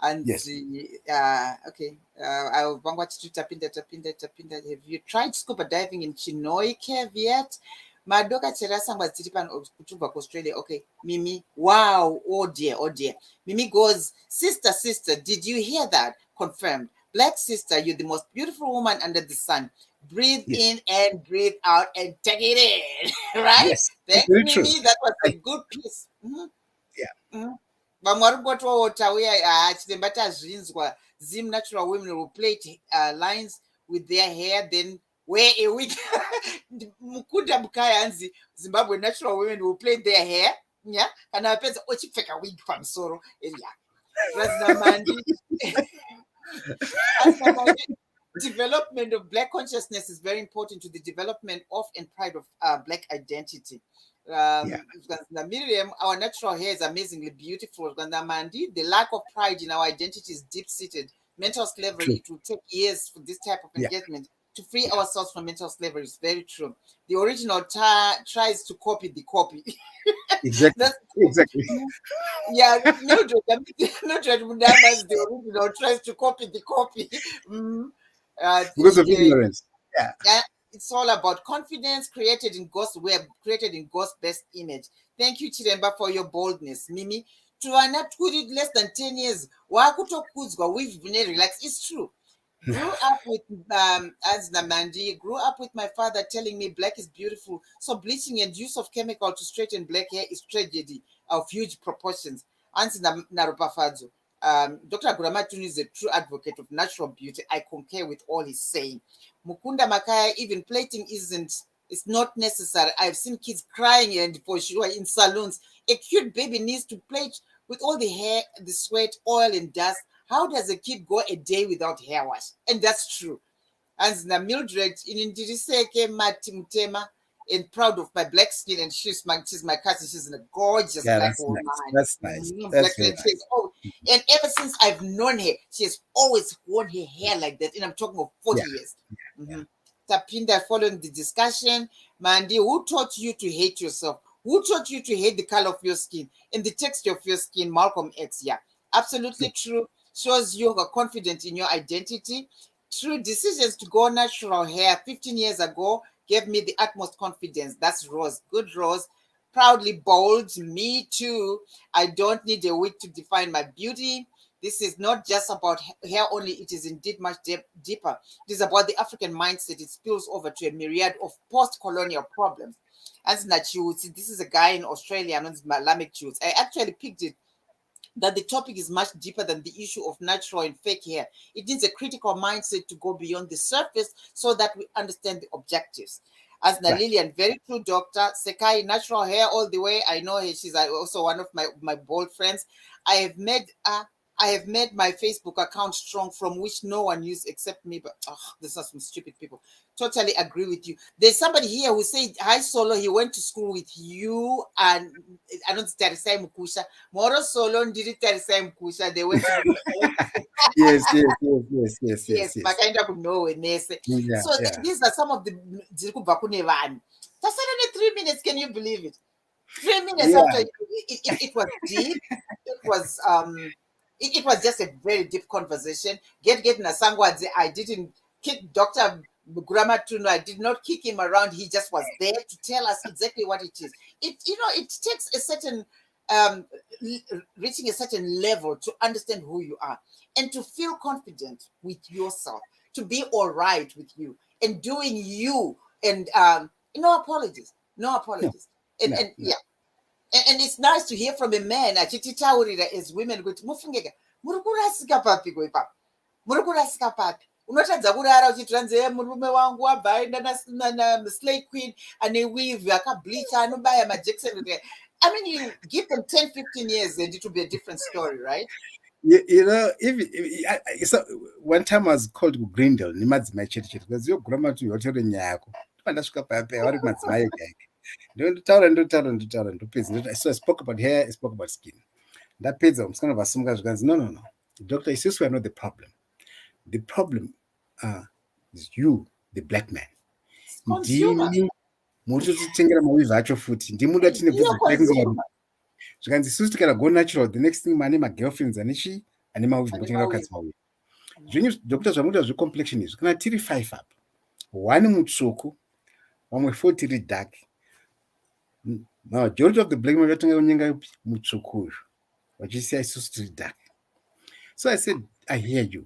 and yes. Okay. I want to tapinda. Have you tried scuba diving in Chinoi Cave yet? Madoka chera Sangwadzi kutuba Australia. Okay, Mimi. Wow. Oh dear. Mimi goes, sister. Did you hear that? Confirmed. Black sister, you're the most beautiful woman under the sun. Breathe in and breathe out and take it in. Right? Yes. Thank you, Mimi. That was a good piece. Mm-hmm. Yeah. Zim natural women will plait lines with their hair, then wear a wig. Mukuda Bukayanzi, Zimbabwe natural women will plait their hair. Yeah. And I put a wig from Soro. Yeah. Development of Black consciousness is very important to the development of and pride of Black identity. Yeah. Miriam, our natural hair is amazingly beautiful. Mandi, the lack of pride in our identity is deep-seated. Mental slavery, True. it will take years for this type of Yeah. engagement to free Yeah. ourselves from mental slavery. It's very true. The original tries to copy the copy. Exactly. That's Exactly. yeah, Mildred, Mildred Mudama's the original tries to copy the copy. Mm. Because of ignorance. Yeah. Yeah, it's all about confidence created in God's web, created in God's best image. Thank you, Chiremba, for your boldness. Mimi, to not less than 10 years, wakutokuzwa, we've been relaxed. It's true. Grew up with as Namandi, grew up with my father telling me black is beautiful. So bleaching and use of chemical to straighten black hair is tragedy of huge proportions. Ansi Narupafadzo. Dr. Guramatunhu is a true advocate of natural beauty. I concur with all he's saying. Mukunda Makaya, even plating it's not necessary. I've seen kids crying and for sure in salons. A cute baby needs to plait with all the hair, the sweat, oil, and dust. How does a kid go a day without hair wash? And that's true. And na Mildred in Ndiriseke Mati Mutema, and proud of my black skin, and she's my cousin. She's a gorgeous Yeah, black that's woman. nice. That's nice. Black That's very friend. nice. And ever since I've known her, she has always worn her hair like that. And I'm talking of 40 Yeah. years. Yeah. Tapinda, following the discussion, Mandy, who taught you to hate yourself? Who taught you to hate the color of your skin and the texture of your skin? Malcolm X, yeah. Absolutely true. Shows you are confident in your identity. True decisions to go natural hair 15 years ago gave me the utmost confidence. That's Rose. Good Rose. Proudly bold. Me too. I don't need a wig to define my beauty. This is not just about hair only. It is indeed much deeper. It is about the African mindset. It spills over to a myriad of post-colonial problems. As Nachiuts, this is a guy in Australia, known as Malamic Chutes. I actually picked it that the topic is much deeper than the issue of natural and fake hair. It needs a critical mindset to go beyond the surface so that we understand the objectives. As Lillian, very true, Doctor. Sekai, natural hair all the way. I know her. She's also one of my bold friends. I have made my Facebook account strong, from which no one uses except me. But these are some stupid people. Totally agree with you. There's somebody here who said, "Hi Solo, he went to school with you," and I don't Tarisai Mukusha. Moro Solo did it Tarisai Mukusha. They went to Yes. yes, Makaenda Kuno Nese. Yeah, So these are some of the Zirkubakune Van. That's only 3 minutes. Can you believe it? 3 minutes after it was deep. It was just a very deep conversation. Get na Sangwadzi. I didn't kick Dr. Guramatunhu. I did not kick him around. He just was there to tell us exactly what it is. It takes a certain reaching a certain level to understand who you are and to feel confident with yourself, to be all right with you and doing you, and no apologies. And it's nice to hear from a man achititaurira as women kuti mufungeka muri kurasika papi koipapo, muri kurasika papi. Unotadza kurara uchitiranze murume wangu wabva aenda na slay queen ane weave akableacha anobaya majekiseni. I mean, you give them 10, 15 years and it will be a different story, right? You know, so one time I was called Grindel, Nimadzimai Church, because you're Guramatunhu, you're telling Yako. So I spoke about hair, I spoke about skin. That pays them. Kind of some guys no. Doctor, it's just we are not the problem. The problem is you, the black man. Consumer. Zvikanzi isusu tikada go natural, the next thing mane magirlfriends ane mawivhi ngotenga vakadzi mawivhi. Zvinyu dhokuta zvamuita zvecomplexion izvi kana tiri 5 up, 1 mutsvuku, vamwe 4 tiri dark. Majority of the black men vatonga kunyenga mutsvuku uyu vachisiya isusu tiri dark. So I said, I hear you.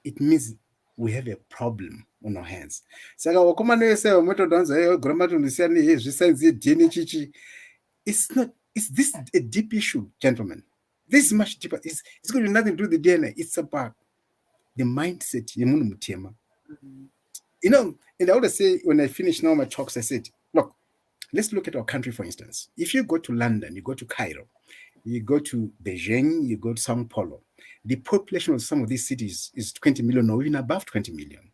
It means we have a problem on our hands. Saka wakomana vese vamotodhanza Guramatunhu siyani zvisainzi DNA chichi. Is this a deep issue, gentlemen? This is much deeper. It's got nothing to do with the DNA. It's about the mindset. You know, and I would say, when I finish now my talks, I said, look, let's look at our country, for instance. If you go to London, you go to Cairo, you go to Beijing, you go to Sao Paulo, the population of some of these cities is 20 million or even above 20 million.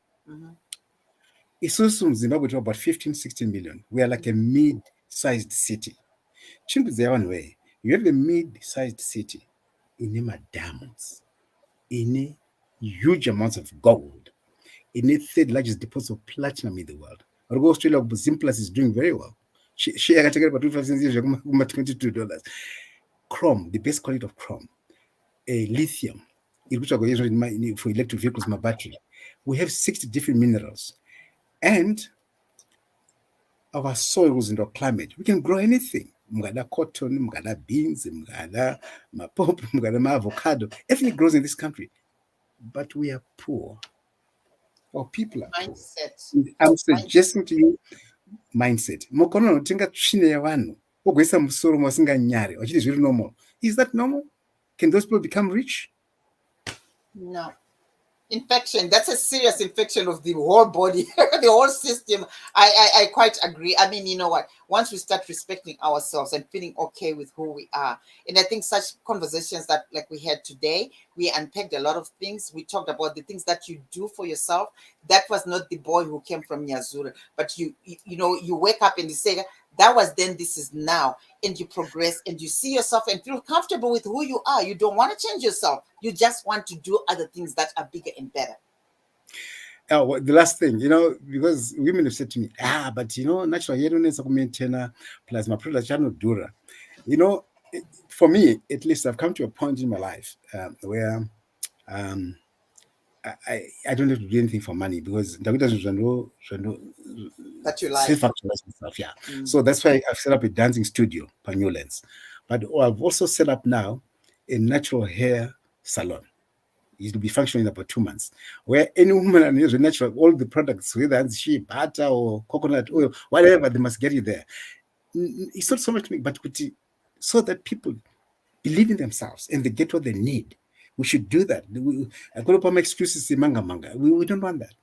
It's also Zimbabwe to about 15, 16 million. We are like a mid-sized city. Chimbudzi one way. You have a mid-sized city in diamonds, in huge amounts of gold, in the third largest deposit of platinum in the world. Or Australia, Zimplus is doing very well. She got about 25 cents, $22. Chrome, the best quality of chrome, lithium, which are going for electric vehicles, my battery. We have 60 different minerals. And our soils and our climate, we can grow anything. Mgada cotton, mgada beans, mgada mapop, mgada avocado. Everything grows in this country. But we are poor. Our people are poor. Mindset. I'm suggesting to you mindset. Mokono unotenga tsvina yavanhu ogoisa musoro masinganyare vachiti zviri normal. Is that normal? Can those people become rich? No. Infection, that's a serious infection of the whole body, the whole system. I quite agree. I mean, you know what, once we start respecting ourselves and feeling okay with who we are, and I think such conversations that like we had today, we unpacked a lot of things. We talked about the things that you do for yourself. That was not the boy who came from Nyazura, but you know, you wake up and you say, that was then, this is now, and you progress and you see yourself and feel comfortable with who you are. You don't want to change yourself. You just want to do other things that are bigger and better. Oh, the last thing, you know, because women have said to me, but you know, natural hair needs to maintain plasma products dura. You know, for me, at least, I've come to a point in my life where I don't have to do anything for money because that you like. Self-actualize myself, yeah. So that's why I've set up a dancing studio, Panulens. But I've also set up now a natural hair salon. It will be functioning in about 2 months, where any woman has a natural, all the products, whether it's sheep, butter or coconut oil, whatever, they must get you there. It's not so much to me, but so that people believe in themselves and they get what they need. We should do that. I could have excuses manga. We don't want that.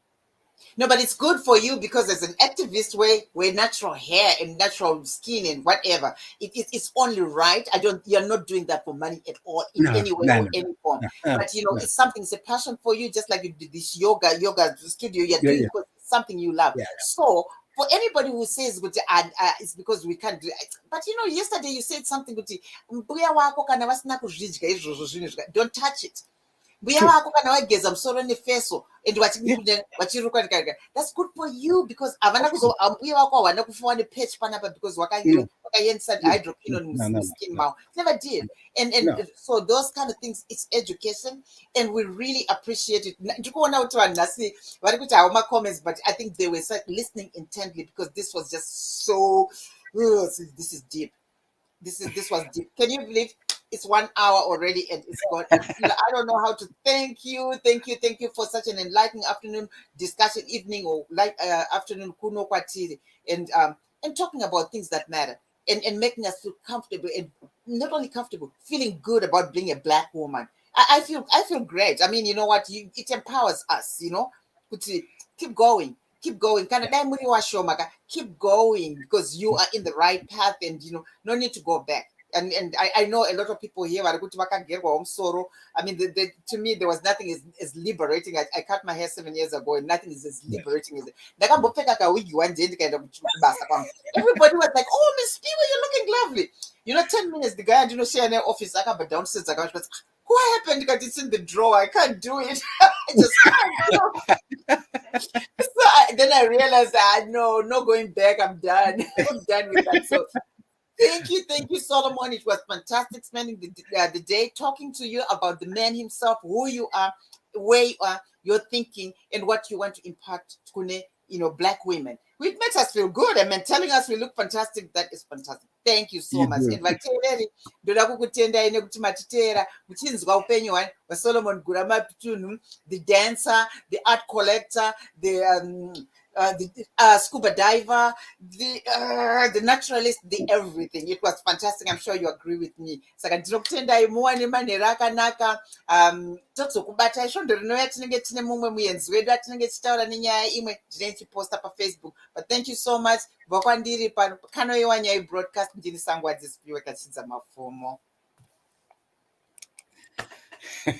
No, but it's good for you because as an activist, where natural hair and natural skin and whatever, it's only right. You're not doing that for money at all in any way or any form. But you know, it's something, it's a passion for you, just like you did this yoga studio. You're doing because it's something you love. So for anybody who says it's because we can't do it. But you know, yesterday you said something, don't touch it. That's good for you because because never did. And so those kind of things, it's education, and we really appreciate it. Comments, but I think they were listening intently because this was just so this is deep. This was deep. Can you believe it's 1 hour already and it's gone? And I don't know how to thank you for such an enlightening afternoon discussion, evening or afternoon kuno kwatiri, and talking about things that matter and making us feel comfortable, and not only comfortable, feeling good about being a Black woman. I feel great. I mean, you know what? It empowers us, you know, to keep going. Keep going. Keep going because you are in the right path, and you know, no need to go back. And I know a lot of people here. I mean, to me, there was nothing as liberating. I cut my hair 7 years ago, and nothing is as liberating as it. Everybody was like, "Oh, Miss Scuba, you're looking lovely." You know, 10 minutes. The guy, you know, share in their office. I got downstairs. I got, what happened? Because it's in the drawer. I can't do it. I just can't do it. So then I realized that no going back. I'm done. I'm done with that. So thank you, Solomon. It was fantastic spending the day talking to you about the man himself, who you are, where you are, your thinking, and what you want to impart to, you know, Black women. It makes us feel good. I mean, telling us we look fantastic, that is fantastic. Thank you so much. And Solomon Guramatunhu, the dancer, the art collector, the scuba diver, the naturalist, the everything. It was fantastic. I'm sure you agree with me. Saka ndinokutendai muwane manhero akanaka. Tozokubata isvondo rinouya tinenge tine mumwe muenzi wedu atinenge tichitaura nenyaya imwe ndinenchiposta paFacebook. But thank you so much. Kubva kwandiri pakanoiwa nyaya broadcast, ndini Sangwadzi Spiwe Kachidza Mapfumo.